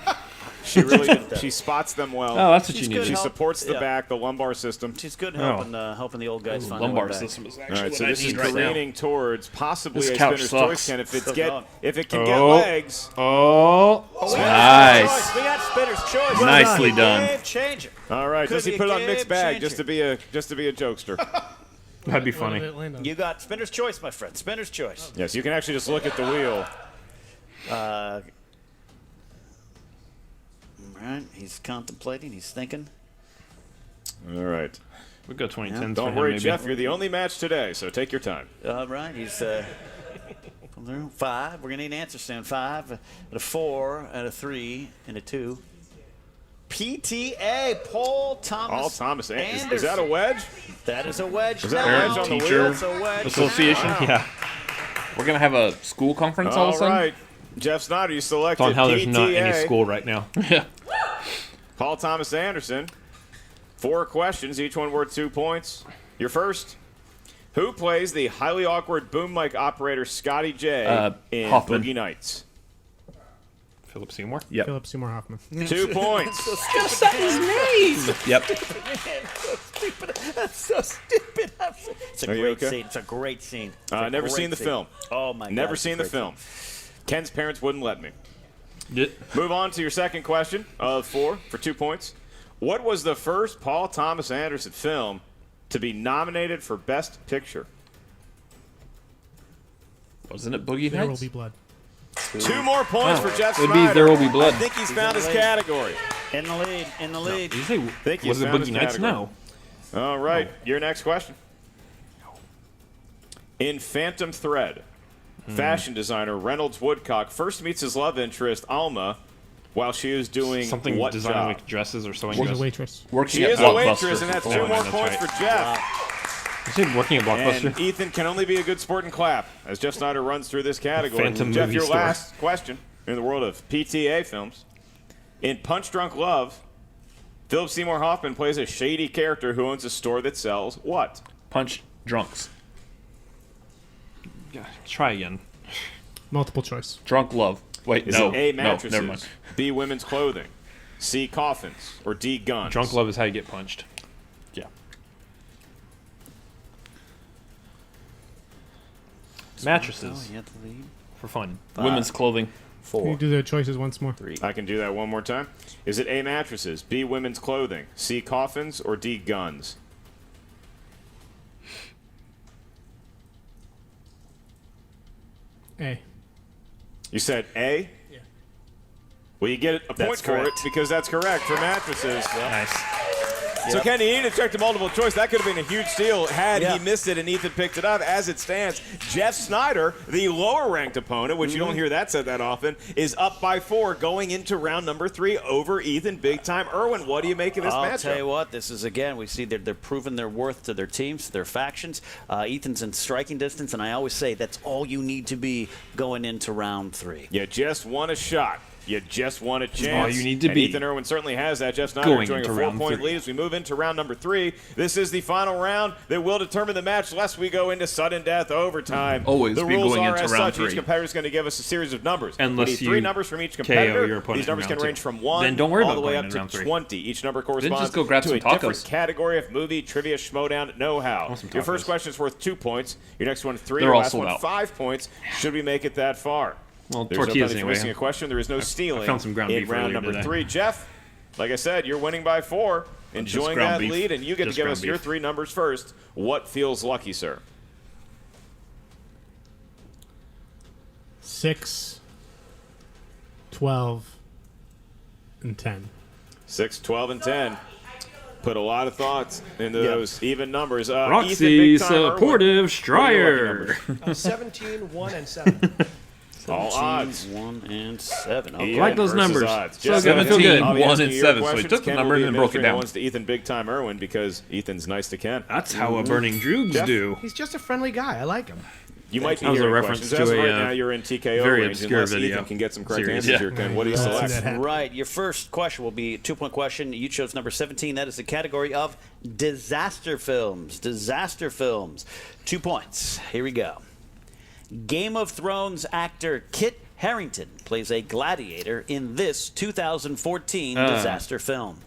She really she spots them well. Oh, that's what She's you good need. She help. supports the Yeah. back, the lumbar system. She's good Oh. helping the old guys find lumbar their way back. system is All actually right, so what I this is need right now. careening towards possibly This a couch spinner's sucks. choice, Ken. If Still going. it can get Oh. legs. Oh, We got nice. spinner's choice. We got spinner's choice. Nicely done. Game changer. All right, Could Jesse be a put it on game mixed bag changer. just to be a jokester. That'd be What funny. did it land on? You got spinner's choice, my friend. Spinner's choice. Yes, you can actually just look at the wheel. All right, he's contemplating. He's thinking. All right. We go 2010s. Don't worry, Jeff. You're the only match today, so take your time. All right, he's through 5. We're gonna need an answer soon. 5, a 4, and a 3, and a 2. PTA, Paul Thomas. All Thomas. Anderson. Is that a wedge? That is a wedge. Is that a now. wedge on the Teacher wheel? That's a wedge. Association. Wow. Yeah. We're gonna have a school conference all of a All sudden. right. Jeff Sneider, you selected It's on how there's not PTA. any school right now. Yeah. Paul Thomas Anderson. 4 questions, each one worth 2 points. Your first. Who plays the highly awkward boom mic operator Scotty J in Hoffman. Boogie Nights? Philip Seymour. Yep. Philip Seymour Hoffman. 2 points. Just say his name. Yep. That's so stupid. It's a Are you great okay? scene. It's a great scene. It's a Never great seen the scene. film. Oh my god. Never it's a seen the great film. Ken's parents wouldn't let me. Yeah. Move on to your second question of 4 for 2 points. What was the first Paul Thomas Anderson film to be nominated for Best Picture? Wasn't it Boogie There will Nights? be blood. 2 more points for Jeff It would Snyder. be There Will Be Blood. I think he's found his in the lead. category. In the lead. In the lead. Did you say Think he's was it found Boogie his Nights? category. No. All right, your next question. In Phantom Thread, fashion designer Reynolds Woodcock first meets his love interest, Alma, while she is doing Something what designing job? like dresses or sewing She's a dresses. waitress. Working She at is a Blockbuster. waitress, and that's Oh, 2 more that's points right. for Jeff. You said working at Blockbuster. And Ethan can only be a good sport and clap as Jeff Snyder runs through this category. Phantom Jeff, movie your store. last question in the world of PTA films. In Punch Drunk Love, Philip Seymour Hoffman plays a shady character who owns a store that sells what? Punch drunks. Yeah, try again. Multiple choice. Drunk love. Wait, Is no. it A, No, mattresses, never mind. B, women's clothing, C, coffins, or D, guns? Drunk love is how you get punched. Yeah. Mattresses Oh, you have to lead. for fun. Women's clothing. Can you 4. do the choices once more? 3. I can do that one more time. Is it A, mattresses, B, women's clothing, C, coffins, or D, guns? A. You said A? Yeah. Well, you get a point That's for it correct. because that's correct for mattresses. Nice. So, Kenny, you need to check the multiple choice. That could have been a huge steal had Yeah. he missed it and Ethan picked it up. As it stands, Jeff Snyder, the lower-ranked opponent, which you don't hear that said that often, is up by 4 going into round number 3 over Ethan big time. Erwin, what do you make of this I'll matchup? tell you what, this is, again, we see they're proving their worth to their teams, to their factions. Ethan's in striking distance, and I always say that's all you need to be going into round 3. You just won a shot. you just want a chance. all you need to and be. Ethan Erwin certainly has that. Jeff Sneider Going enjoying a into round 4-point three. lead as we move into round number 3. This is the final round that will determine the match lest we go into sudden death overtime. Always the be rules going are into as round such. 3. Each competitor is going to give us a series of numbers. Unless we need you 3 numbers from each KO competitor. your opponent These numbers in can round range 2. from 1 Then don't worry all about the way going up into to round 3. 20. Each number corresponds just go grab to some a different tacos. category of movie, trivia, Schmoedown, know-how. some Your first tacos. question is worth 2 points. Your next one 3. They're Your all last sold one out. 5 points. Should we make it that far? Well, There's no tortillas penalty for anyway. missing a question. There is no stealing. I found some ground in beef round earlier number today. 3. Jeff, like I said, you're winning by 4. Enjoying ground that beef. lead, and you get to Just give ground us your beef. 3 numbers first. What feels lucky, sir? 6, 12, and 10. 6, 12, and 10. Put a lot of thoughts into those even numbers. Roxy, Ethan, big time, Erwin. supportive What are your lucky Strier. numbers? 17, 1, and 7. All odds. 1 and 7. Okay. Ethan like those versus numbers. odds. So Jeff, good. I feel 17, good. I'll be 1 asking and you your 7. So he questions. took the Ken number will be and broke it administering the down. ones to Ethan Big Time Erwin because Ethan's nice to Ken. That's how a burning droogs Jeff? do. He's just a friendly guy. I like him. You might be That was a hearing reference questions. to As of a, right now, you're in TKO very range obscure unless video Ethan can get some correct series. answers here, Ken. What do you select? Right. Your first question will be a 2-point question. You chose number 17. That is the category of disaster films. Disaster films. 2 points. Here we go. Game of Thrones actor Kit Harington plays a gladiator in this 2014 disaster film.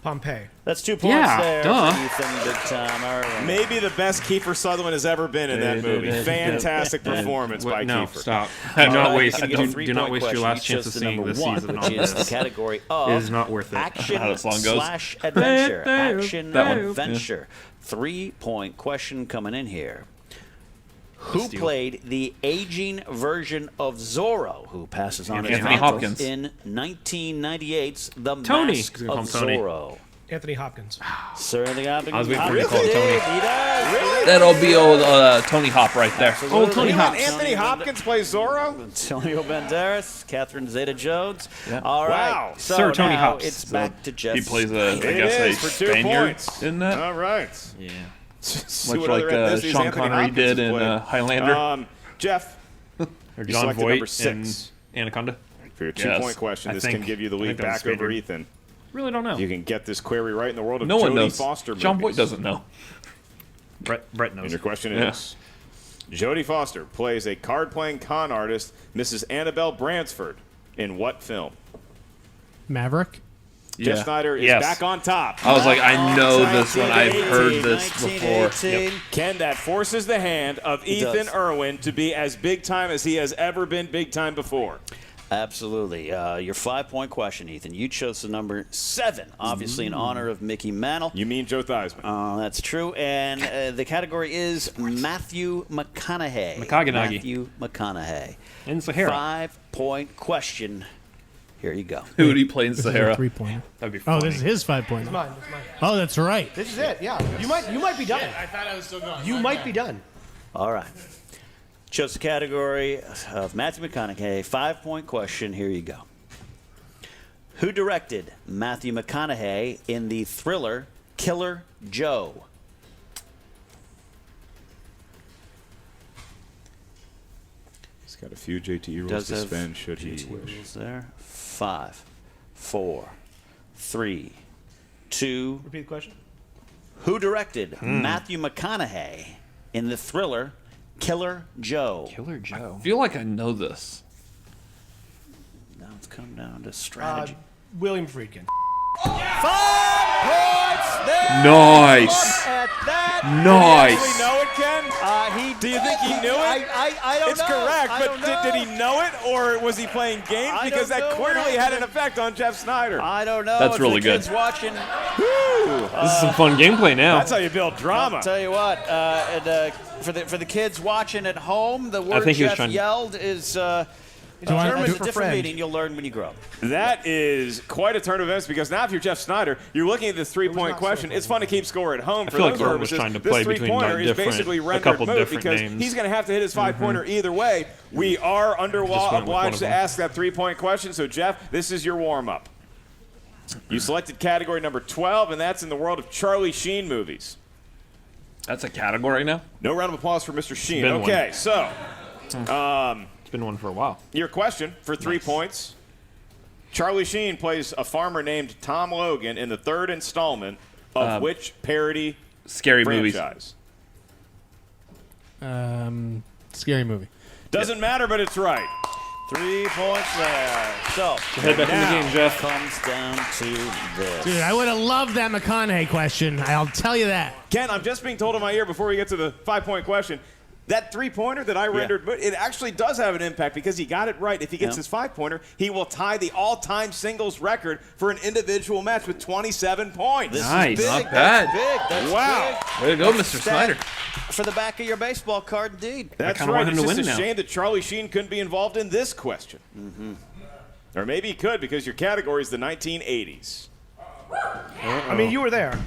Pompeii. That's 2 points Yeah, there duh. for Ethan Big Time Erwin. Maybe the best Kiefer Sutherland has ever been in that movie. Fantastic performance by No, Kiefer. stop. All Do not right, waste. you're gonna get a Do 3-point not waste your question. last You chance of chose the seeing number this 1, season which on is the this. category It of is not worth it. action How that song goes. slash adventure. That Action one. adventure. 3-point question coming in here. Who Steal. played the aging version of Zorro, who passes on his Anthony mantle Hopkins. in 1998's The Tony. Mask He's gonna call of him Tony. Zorro? Anthony Hopkins. Sir Anthony Hopkins. I was waiting for you to call him Tony. He does. That'll be old Tony Hop right there. Old Tony Hop. Anthony Hopkins plays Zorro? Antonio Banderas, Catherine Zeta-Jones. Yeah. All right. Wow. So Sir Tony now Hops. it's back to Jeff. He plays a, I It guess, is a for 2 Spaniard points. in that. All right. Yeah. See Much what like other ethnicities Sean Anthony Connery Hopkins did has in played. Highlander. Jeff, Or You John selected Voight number in 6. Anaconda. For your Yes. 2-point question, I this think- can give you the I lead think that was back over Spaniard. Ethan. Really don't know. You can get this query right in the world of No one Jodie knows. Foster John Voight movies. doesn't know. Brett And knows. your question Yeah. is, Jodie Foster plays a card-playing con artist, Mrs. Annabelle Bransford, in what film? Maverick. Jeff Yeah. Sneider is Yes. back on top. I was like, I know this one. I've heard this before. 1918. Ken, that forces the hand of It Ethan does. Erwin to be as big time as he has ever been big time before. Absolutely. Your 5-point question, Ethan. You chose the number 7, obviously in honor of Mickey Mantle. You mean Joe Theismann. That's true. And the category is Matthew McConaughey. McConaughey. Matthew McConaughey. In Sahara. 5-point question. Here you go. Who would he play in This is a Sahara? 3-pointer. That'd be Oh, funny. this is his 5 points. It's mine. It's mine. Oh, that's right. This is it. Yeah. You might be done. I thought I was still going. You might be done. All right. Chose the category of Matthew McConaughey. 5-point question. Here you go. Who directed Matthew McConaughey in the thriller Killer Joe? He's got a few JTE rules Does to have spend should he GT wish. rules there. 5, 4, 3, 2. Repeat the question. Who directed Matthew McConaughey in the thriller Killer Joe? Killer Joe. I feel like I know this. Now it's come down to strategy. William Friedkin. 5 points there. Nice. Look at that. Nice. Actually know it, Ken? Do you think he knew it? I don't It's know. correct, I but don't know. did he know it, or was he playing games? I Because don't that know what clearly had an happened. effect on Jeff Sneider. I don't know. That's If really the kids good. watching. This is some fun gameplay now. That's how you build drama. I'll tell you what. For the kids watching at home, the word think he was Jeff trying to- yelled is. Do I- German's do a it for different friend. meaning you'll learn when you grow up. That is quite a turn of events because now if you're Jeff Sneider, you're looking at this 3-point question. It's fun to keep score at home. For feel like those Erwin was purposes, trying to this play between, 3-pointer like, is different- basically a rendered couple moot different because names. he's going to have to hit his 5-pointer either way. We are under Just law went with one obliged of to them. ask that 3-point question. So Jeff, this is your warm-up. You selected category number 12, and that's in the world of Charlie Sheen movies. That's a category now? No round of applause for Mr. Sheen. been one. Okay, so It's been one for a while. your question for 3 points. Charlie Sheen plays a farmer named Tom Logan in the third installment of which parody Scary movies. franchise? Scary movie. Doesn't matter, but it's right. 3 points there. So, Head back in the game, Jeff. Comes down to this. Dude, I would have loved that McConaughey question. I'll tell you that. Ken, I'm just being told in my ear before we get to the 5-point question. That 3-pointer that I rendered, but it actually does have an impact because he got it right. If he gets his 5-pointer, he will tie the all-time singles record for an individual match with 27 points. Nice. Big. Not bad. That's big. That's Wow. big. Way to go, That's Mr. stat Sneider. For the back of your baseball card, indeed. That's kinda right. want him It's to just win a now. shame that Charlie Sheen couldn't be involved in this question. Or maybe he could because your category is the 1980s. I mean, you were there.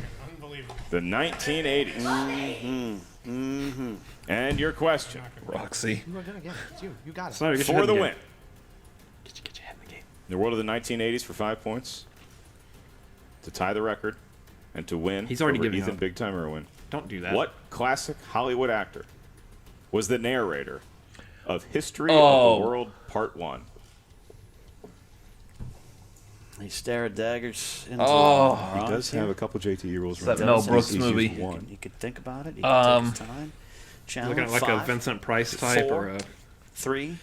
The 1980s. And your question. Roxy. You were gonna get it. It's you. You got it. Snyder, get your For head the in win. game. Get your head in the game. In the world of the 1980s for 5 points. To tie the record. And to win. He's already over giving Ethan up. Big Time Erwin. Don't do that. What classic Hollywood actor was the narrator of History Oh. of the World Part 1? They stare at daggers into Oh. He does have a couple JTE rules. That Mel Brooks He's movie. used one. You could think about it. You could take his time. Looking Challenge at like a 5, Vincent Price type 4, or a 3.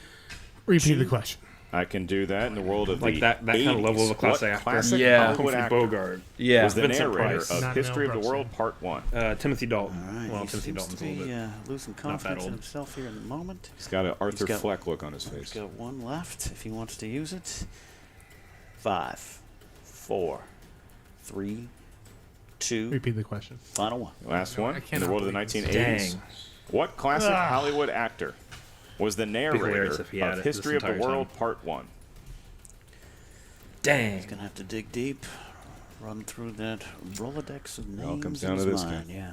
Repeat the question. I can do that in the world of like the that kind of 80s. level of a classic What actor. classic Yeah. Hollywood Humphrey actor Bogart. Yeah. was the Vincent narrator Price. of Not History Mel of the Brooks, World Part 1? Timothy Dalton. All right. Well, he Timothy seems Dalton's to a little be bit. losing that confidence in old. himself here in the moment. He's got an Arthur got- Fleck look on his He's face. got one left if he wants to use it. 5, 4, 3, 2. Repeat the question. Final one. Last one. I In the cannot world of the believe this. 1980s. Dang. What classic Hollywood actor was the hilarious narrator if he had of it this History of the entire World time. Part 1? Dang. He's going to have to dig deep, run through that Rolodex of names all comes in down his to this mind. guy. Yeah,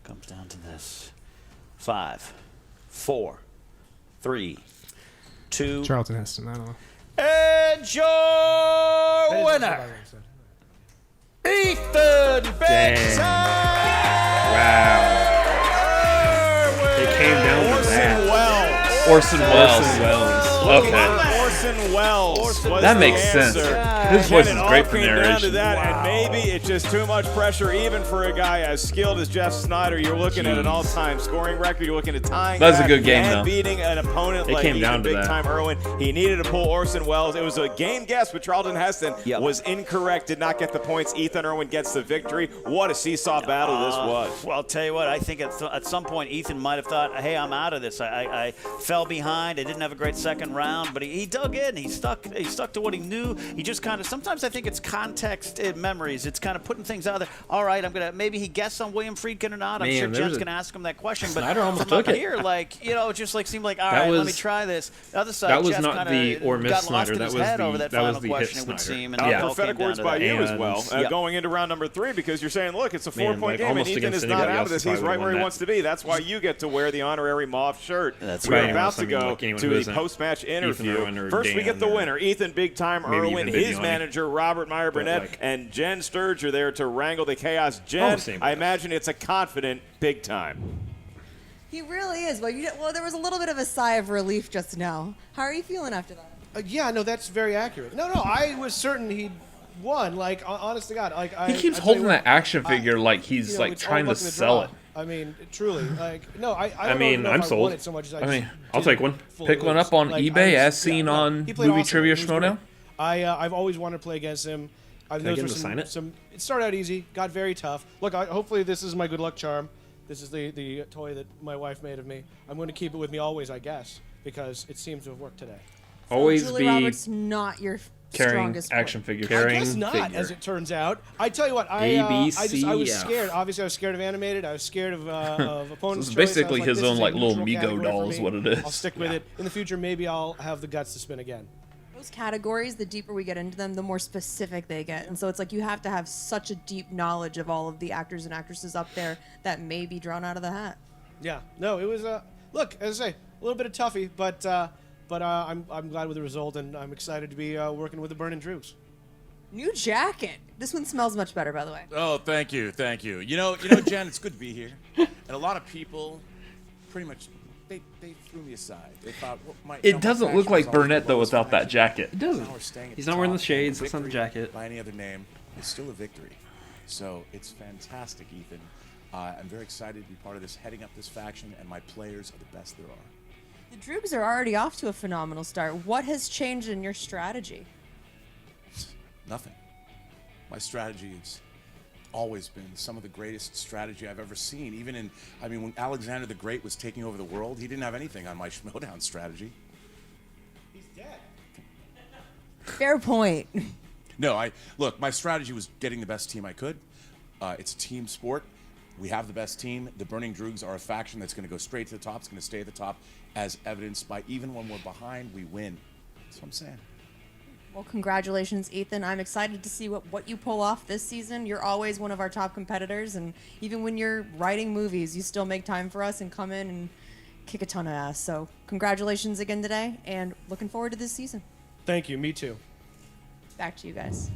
comes down to this. 5, 4, 3, 2. Charlton Heston. I don't know. And your winner, Ethan Benson. Wow. It came down to that. Wells. Orson Welles. Orson Welles. Okay. Orson Welles. was That the makes sense. answer. His voice And is it great all for came down to narration. that, and maybe it's just too much pressure, even for a guy as skilled as Jeff Sneider. You're looking at an all-time scoring record. You're looking at tying That's a that good game, and though. beating an opponent It like came Ethan down to Big that. Time Erwin. He needed to pull Orson Welles. It was a game guess, but Charlton Heston was incorrect. Did not get the points. Ethan Erwin gets the victory. What a seesaw battle this was. Well, I'll tell you what. I think at some point Ethan might have thought, "Hey, I'm out of this. I fell behind. I didn't have a great second round, but he dug in. He stuck to what he knew. He just kind of. Sometimes I think it's context in memories. It's kind of putting things out there. All right, maybe he guessed on William Friedkin or not. I'm Man, sure there Jen's was a- going to ask him that question. But Snyder almost from up took it. here, it just seemed like, all That right, let me was- try this. The other side, that was Jeff not kinda the or miss got lost Snyder. in That his was head the- over that that was final the hit question. It would Snyder. seem, and it all Prophetic came down words to by that. you as And- well. Yep. Going into round number 3 because you're saying, look, it's a Man, 4-point like, game and almost Ethan against is not anybody out of else this. if I He's right would've where he won wants to be. That's why you get to wear the honorary mauve shirt. That's We're right. about Anyone to else, I go mean, like anyone to who the isn't post-match Ethan interview. Erwin or First, we get the Dan or winner, Ethan Big Time maybe Erwin, even his Bibiani. manager, Robert Meyer Burnett, like- and Jen Sturge are there to wrangle the chaos. Jen, same I with imagine it's a confident Big Time. He really is. Well, there was a little bit of a sigh of relief just now. How are you feeling after that? Yeah, no, that's very accurate. No, I was certain he'd won. Like, honest to God, He keeps holding that action figure like he's like it's all trying to luck in the sell draw. it. I mean, truly, like, no, I I don't mean, know I'm if I sold. want it so much as I mean, just I'll didn't take one. fully Pick one lose. up on Like, eBay I as was- seen no, on he played Movie awesome. Trivia He was great. Schmoedown. I've always wanted to play against him. Can I get him to sign it? It started out easy, got very tough. Look, hopefully this is my good luck charm. This is the toy that my wife made of me. I'm going to keep it with me always, I guess, because it seems to have worked today. Always Julie be Roberts not your carrying strongest point. action figure. I guess not, as it turns out. I tell you what, I was scared. Obviously, I was scared of animated. I was scared of opponent's So choice. it's basically I was like, his this own is a like little neutral Mego category for dolls. me. What it is. I'll stick with it. In the future, maybe I'll have the guts to spin again. Those categories, the deeper we get into them, the more specific they get. And so it's like you have to have such a deep knowledge of all of the actors and actresses up there that may be drawn out of the hat. Yeah. No, it was look, as I say, a little bit of toughie, but I'm glad with the result, and I'm excited to be working with the Burning Droogs. New jacket. This one smells much better, by the way. Oh, thank you. You know, Jen, it's good to be here. And a lot of people pretty much they threw me aside. They thought, well, It doesn't look like Burnett though without that jacket. It doesn't. He's not wearing the shades. It's not the jacket. By any other name, it's still a victory. So it's fantastic, Ethan. I'm very excited to be part of this, heading up this faction, and my players are the best there are. The Droogs are already off to a phenomenal start. What has changed in your strategy? Nothing. My strategy has always been some of the greatest strategy I've ever seen. Even when Alexander the Great was taking over the world, he didn't have anything on my Schmoedown strategy. He's dead. Fair point. No, look, my strategy was getting the best team I could. It's a team sport. We have the best team. The Burning Droogs are a faction that's going to go straight to the top. It's going to stay at the top, as evidenced by even when we're behind, we win. That's what I'm saying. Well, congratulations, Ethan. I'm excited to see what you pull off this season. You're always one of our top competitors, and even when you're writing movies, you still make time for us and come in and kick a ton of ass. So congratulations again today, and looking forward to this season. Thank you. Me too. Back to you guys.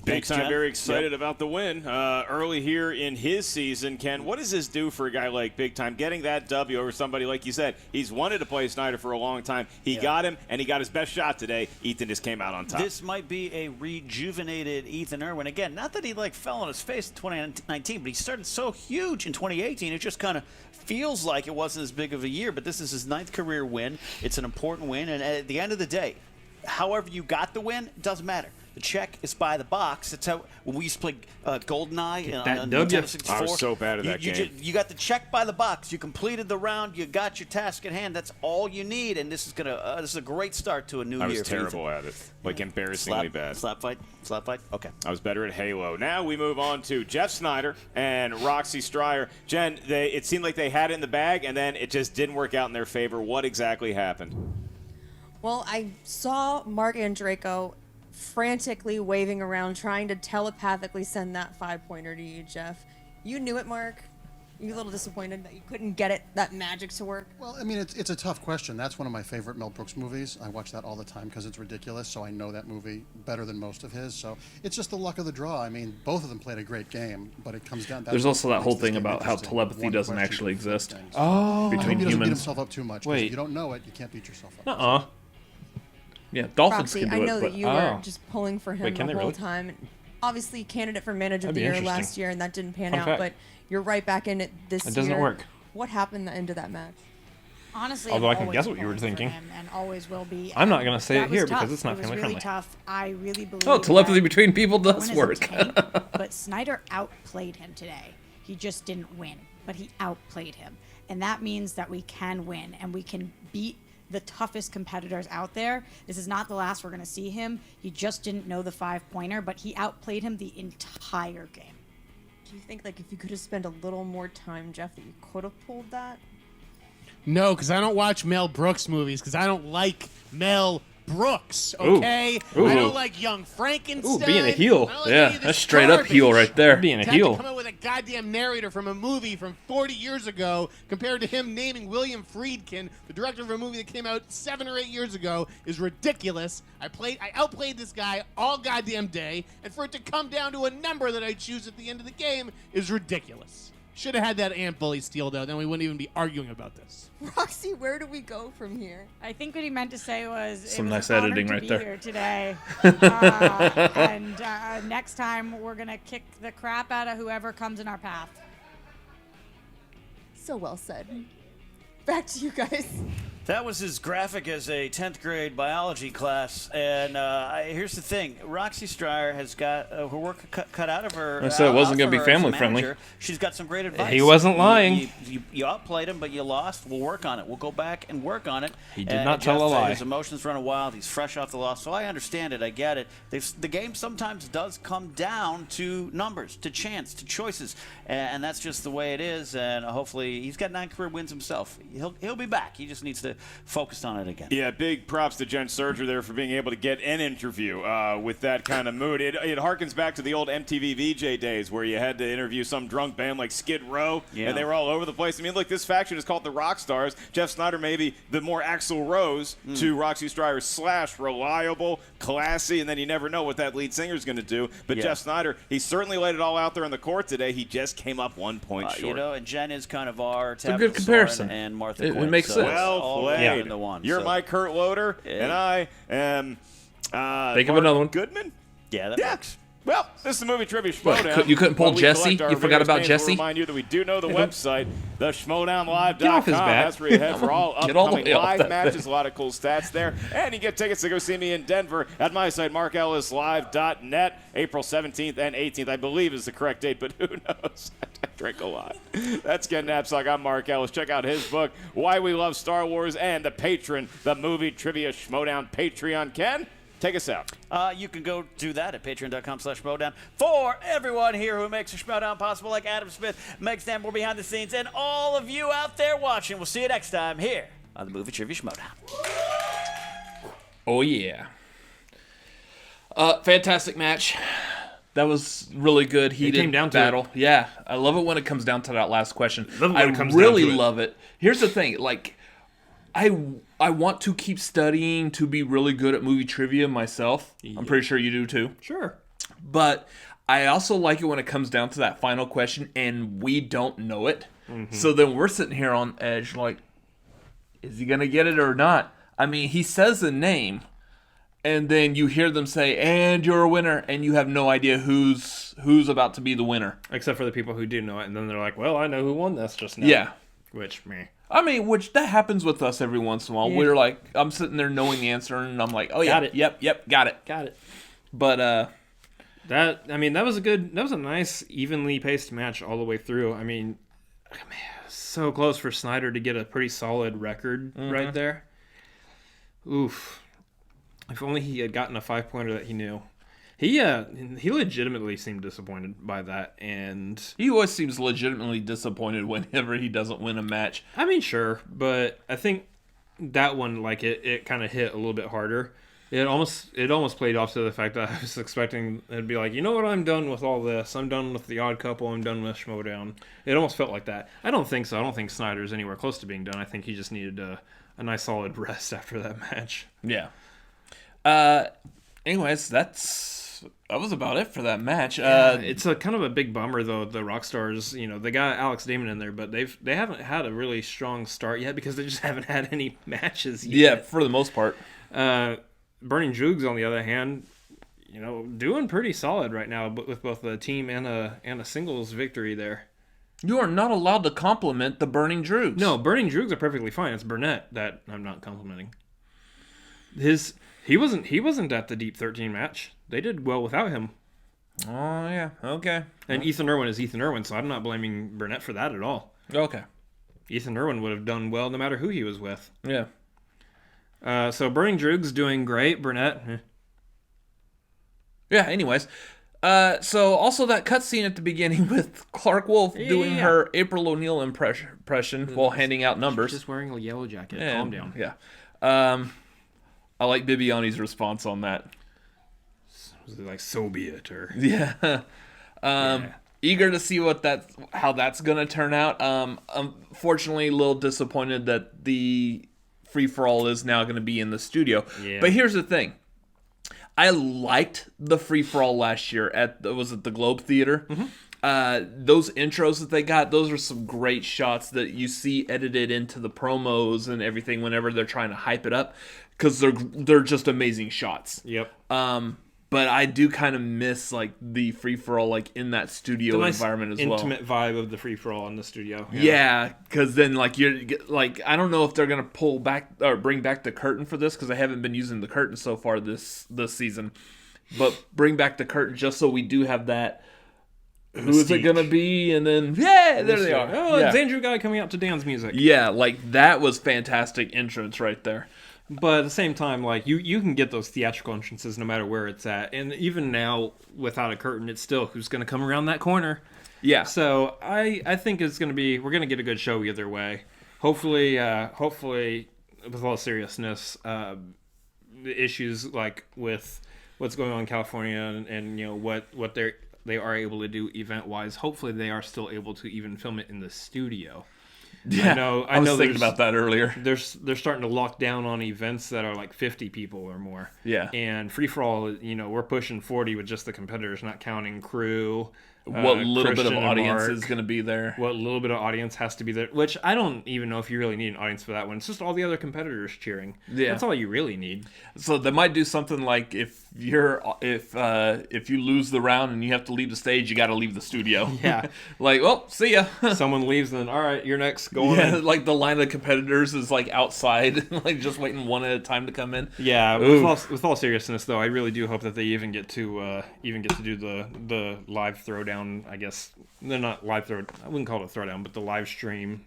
Big time, very excited about the win early here in his season. Ken, what does this do for a guy like Big Time? Getting that W over somebody, like you said, he's wanted to play Sneider for a long time. He got him, and he got his best shot today. Ethan just came out on top. This might be a rejuvenated Ethan Erwin. Again, not that he fell on his face in 2019, but he started so huge in 2018. It just kind of feels like it wasn't as big of a year, but this is his 9th career win. It's an important win, and at the end of the day, however you got the win, it doesn't matter. The check is by the box. That's how when we used to play GoldenEye on Nintendo 64. I was so bad at that game. You got the check by the box. You completed the round. You got your task at hand. That's all you need. And this is a great start to a new year. I was terrible at it, embarrassingly bad. Slap fight. Okay. I was better at Halo. Now we move on to Jeff Sneider and Roxy Stryer. Jen, it seemed like they had it in the bag, and then it just didn't work out in their favor. What exactly happened? Well, I saw Mark Andreyko frantically waving around, trying to telepathically send that 5-pointer to you, Jeff. You knew it, Mark. You a little disappointed that you couldn't get that magic to work? Well, I mean, it's a tough question. That's one of my favorite Mel Brooks movies. I watch that all the time because it's ridiculous, so I know that movie better than most of his. So it's just the luck of the draw. I mean, both of them played a great game, but it comes down. There's also that whole thing about how telepathy doesn't actually exist. Oh, between he doesn't humans. beat himself up too much. Wait, if you don't know it, you can't beat yourself up. Yeah, dolphins Roxy, can do I it. know that you were just pulling for him Wait, the whole really? time. Obviously, candidate for manager of That'd the be year last interesting. year, and that didn't pan Fun out. fact. But you're right back in it this year. It doesn't work. What happened at the end of that match? Honestly, Although I'm I can always guess what you were pulling for thinking. him and always will be. I'm not gonna say That it was here tough. because it's not It was family really friendly. tough. I really believe. Oh, telepathy that between people does Erwin is a work. tank, but Sneider outplayed him today. He just didn't win, but he outplayed him, and that means that we can win and we can beat the toughest competitors out there. This is not the last we're going to see him. He just didn't know the 5-pointer, but he outplayed him the entire game. Do you think, if you could have spent a little more time, Jeff, that you could have pulled that? No, because I don't watch Mel Brooks movies, because I don't like Mel Brooks, okay? Ooh. I don't like Young Frankenstein. Ooh, being a heel. I don't like Yeah, any of this that's straight up heel garbage. right there. Being a To heel. come up with a goddamn narrator from a movie from 40 years ago compared to him naming William Friedkin, the director of a movie that came out 7 or 8 years ago, is ridiculous. I outplayed this guy all goddamn day, and for it to come down to a number that I choose at the end of the game is ridiculous. Should have had that ant bully steal, though. Then we wouldn't even be arguing about this. Roxy, where do we go from here? I think what he meant to say was Some it was nice an honor editing to right be there. here today. And next time we're gonna kick the crap out of whoever comes in our path. So well said. Back to you guys. That was as graphic as a 10th grade biology class. And here's the thing. Roxy Stryer has got her work cut out of her. I said it wasn't going gonna to be family friendly. She's got some great advice. He wasn't lying. You outplayed him, but you lost. We'll work on it. We'll go back and work on it. He did not tell a lie. His emotions running wild. He's fresh off the loss. So I understand it. I get it. The game sometimes does come down to numbers, to chance, to choices. And that's just the way it is. And hopefully he's got 9 career wins himself. He'll be back. He just needs to focused on it again. Yeah, big props to Jen Serger there for being able to get an interview with that kind of mood. It harkens back to the old MTV VJ days where you had to interview some drunk band like Skid Row, and they were all over the place. I mean, look, this faction is called the Rock Stars. Jeff Sneider maybe the more Axl Rose to Roxy Stryer / reliable, classy, and then you never know what that lead singer is going to do. But Jeff Sneider, he certainly laid it all out there on the court today. He just came up 1 point short. You know, and Jen is kind of our It's a good comparison. and Martha It Quinn, makes so sense. Well played. Into one, You're my Kurt Loder, and I am Think of another one. Goodman? Yeah, that works. Well, this is the movie trivia What, Schmoedown. you couldn't pull While we Jesse? collect our You forgot various about names, Jesse? We'll remind you that we do know the website, the Schmoedownlive.com. Get off his back. That's where you head for all Get all the upcoming way off live that matches. thing. A lot of cool stats there. And you get tickets to go see me in Denver at my site, markellislive.net, April 17th and 18th, I believe is the correct date, but who knows? I drink a lot. That's Ken Knapsack. I'm Mark Ellis. Check out his book, Why We Love Star Wars, and the patron, the movie trivia Schmoedown Patreon. Ken, take us out. You can go do that at patreon.com/Schmoedown. For everyone here who makes a Schmoedown possible, like Adam Smith, Meg Stample behind the scenes, and all of you out there watching. We'll see you next time here on the Movie Trivia Schmoedown. Oh, yeah. Fantastic match. That was really good. Heated came down to battle. Yeah, I love it when it comes down to that last question. Love it when I it comes really down to it. love it. Here's the thing, like, I want to keep studying to be really good at movie trivia myself. I'm pretty sure you do too. Sure. But I also like it when it comes down to that final question and we don't know it. So then we're sitting here on edge like, is he going to get it or not? I mean, he says the name and then you hear them say, and you're a winner, and you have no idea who's about to be the winner. Except for the people who do know it, and then they're like, well, I know who won this just now. Yeah. Which, meh. I mean, which that happens with us every once in a while. Yeah. We're like, I'm sitting there knowing the answer, and I'm like, oh yeah, Got it. yep, got it. But that was a nice, evenly paced match all the way through. I mean, so close for Sneider to get a pretty solid record right there. Oof. If only he had gotten a 5-pointer that he knew. He legitimately seemed disappointed by that, and he always seems legitimately disappointed whenever he doesn't win a match. I mean, sure, but I think that one, like, it kind of hit a little bit harder. It almost played off to the fact that I was expecting it'd be like, you know what, I'm done with all this. I'm done with the Odd Couple. I'm done with Schmoedown. It almost felt like that. I don't think so. I don't think Snyder's anywhere close to being done. I think he just needed a nice solid rest after that match. Yeah. Anyways, that was about it for that match. It's a kind of a big bummer though. The Rockstars, they got Alex Damon in there, but they haven't had a really strong start yet because they just haven't had any matches yet. Yeah, for the most part. Burning Droogs, on the other hand, doing pretty solid right now, but with both a team and a singles victory there. You are not allowed to compliment the Burning Droogs. No, Burning Droogs are perfectly fine. It's Burnett that I'm not complimenting. He wasn't at the Deep 13 match. They did well without him. Oh yeah, okay. And Ethan Erwin is Ethan Erwin, so I'm not blaming Burnett for that at all. Okay. Ethan Erwin would have done well no matter who he was with. Yeah. So Burning Droogs doing great. Burnett. Yeah. Anyways, so also that cutscene at the beginning with Clark Wolf doing her April O'Neil impression while handing out numbers. She's just wearing a yellow jacket. And, Calm down. Yeah. I like Bibiani's response on that. Was it like, so be it, or yeah. Eager to see how that's gonna turn out. Unfortunately, a little disappointed that the free for all is now gonna be in the studio. Yeah. But here's the thing. I liked the free for all last year at the Globe Theater. Those intros that they got, those are some great shots that you see edited into the promos and everything whenever they're trying to hype it up, because they're just amazing shots. Yep. But I do kind of miss like the free for all like in that studio environment as well. Intimate vibe of the free for all in the studio. Yeah, because then like you're like, I don't know if they're gonna pull back or bring back the curtain for this, because I haven't been using the curtain so far this season. But bring back the curtain just so we do have that. Who is it gonna be? And then there they are. Oh, it's Andrew Guy coming out to Dan's music. Yeah, like that was fantastic entrance right there. But at the same time, like you can get those theatrical entrances no matter where it's at, and even now without a curtain, it's still who's going to come around that corner. Yeah. So I think it's going to be, we're going to get a good show either way. Hopefully seriousness, the issues like with what's going on in California and what they are able to do event wise. Hopefully, they are still able to even film it in the studio. Yeah, I was thinking about that earlier. They're starting to lock down on events that are like 50 people or more. Yeah. And free for all, we're pushing 40 with just the competitors, not counting crew. What little Christian bit of and audience Mark. is going to be there? What little bit of audience has to be there? Which I don't even know if you really need an audience for that one. It's just all the other competitors cheering. Yeah, that's all you really need. So they might do something like if you lose the round and you have to leave the stage, you got to leave the studio. Yeah, like, well, see ya. Someone leaves, then all right, you're next. Go on. Yeah, in. like the line of competitors is like outside, like just waiting one at a time to come in. Yeah, with all seriousness though, I really do hope that they even get to do the live throwdown. I guess they're not live throw. I wouldn't call it a throwdown, but the live stream,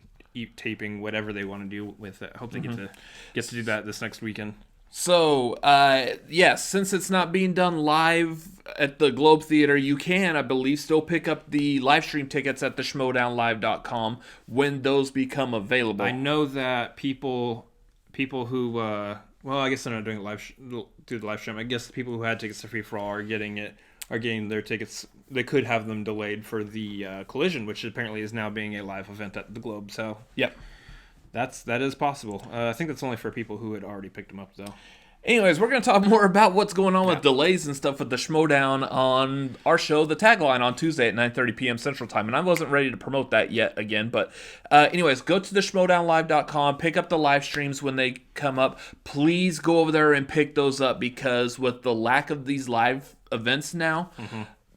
taping, whatever they want to do with it. I hope they get to do that this next weekend. So, yes, since it's not being done live at the Globe Theater, you can, I believe, still pick up the live stream tickets at the schmoedownlive.com when those become available. I know that people who, well, I guess they're not doing it through the live stream. I guess the people who had tickets to Free For All are getting their tickets. They could have them delayed for the Collision, which apparently is now being a live event at the Globe. So, yep. That is possible. I think that's only for people who had already picked them up, though. Anyways, we're going to talk more about what's going on with delays and stuff with the Schmoedown on our show, The Tagline, on Tuesday at 9:30 p.m. Central Time. And I wasn't ready to promote that yet again. But anyways, go to the schmoedownlive.com, pick up the live streams when they come up. Please go over there and pick those up, because with the lack of these live events now,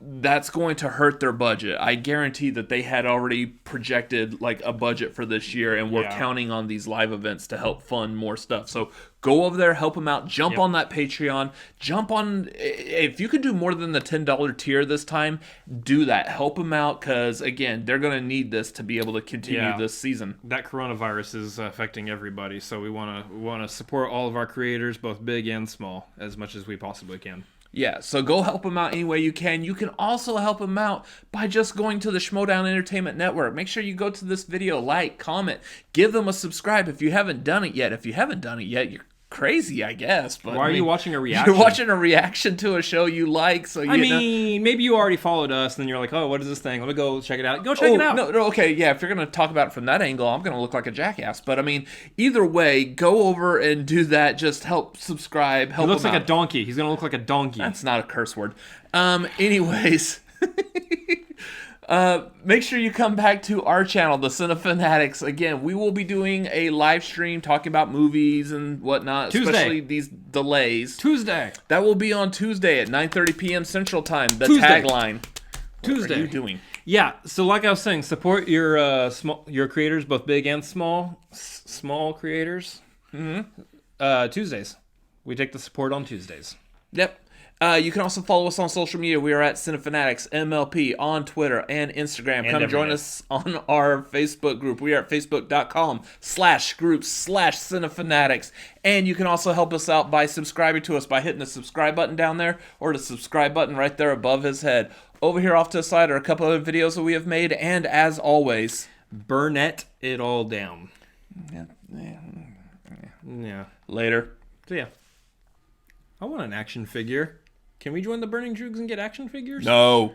that's going to hurt their budget. I guarantee that they had already projected like a budget for this year, and we're counting on these live events to help fund more stuff. So go over there, help them out, jump on that Patreon, jump on. If you could do more than the $10 tier this time, do that. Help them out, because again, they're going to need this to be able to continue this season. That coronavirus is affecting everybody, so we want to support all of our creators, both big and small, as much as we possibly can. Yeah, so go help them out any way you can. You can also help them out by just going to the Schmoedown Entertainment Network. Make sure you go to this video, like, comment, give them a subscribe if you haven't done it yet. If you haven't done it yet, you're crazy, I guess. But why are you watching a reaction? You're watching a reaction to a show you like. So maybe you already followed us, and then you're like, oh, what is this thing? Let me go check it out. Go check it out. No, okay, yeah, if you're going to talk about it from that angle, I'm going to look like a jackass. But, I mean, either way, go over and do that. Just help subscribe, help He looks them like out. a donkey. He's going to look like a donkey. That's not a curse word. Anyways... make sure you come back to our channel, the Cinefanatics. Again, we will be doing a live stream talking about movies and whatnot, Tuesday. especially these delays. Tuesday. That will be on Tuesday at 9:30 p.m. Central Time. The Tuesday. Tagline. Tuesday. What are you doing? Yeah, so like I was saying, support your your creators, both big and small creators. Tuesdays. We take the support on Tuesdays. Yep. You can also follow us on social media. We are at Cinefanatics MLP on Twitter and Instagram. And Come join us on our Facebook group. We are at facebook.com/groups/Cinefanatics. And you can also help us out by subscribing to us by hitting the subscribe button down there, or the subscribe button right there above his head. Over here off to the side are a couple of videos that we have made. And as always, Burnett it all down. Yeah. Later. So yeah. I want an action figure. Can we join the Burning Droogs and get action figures? No.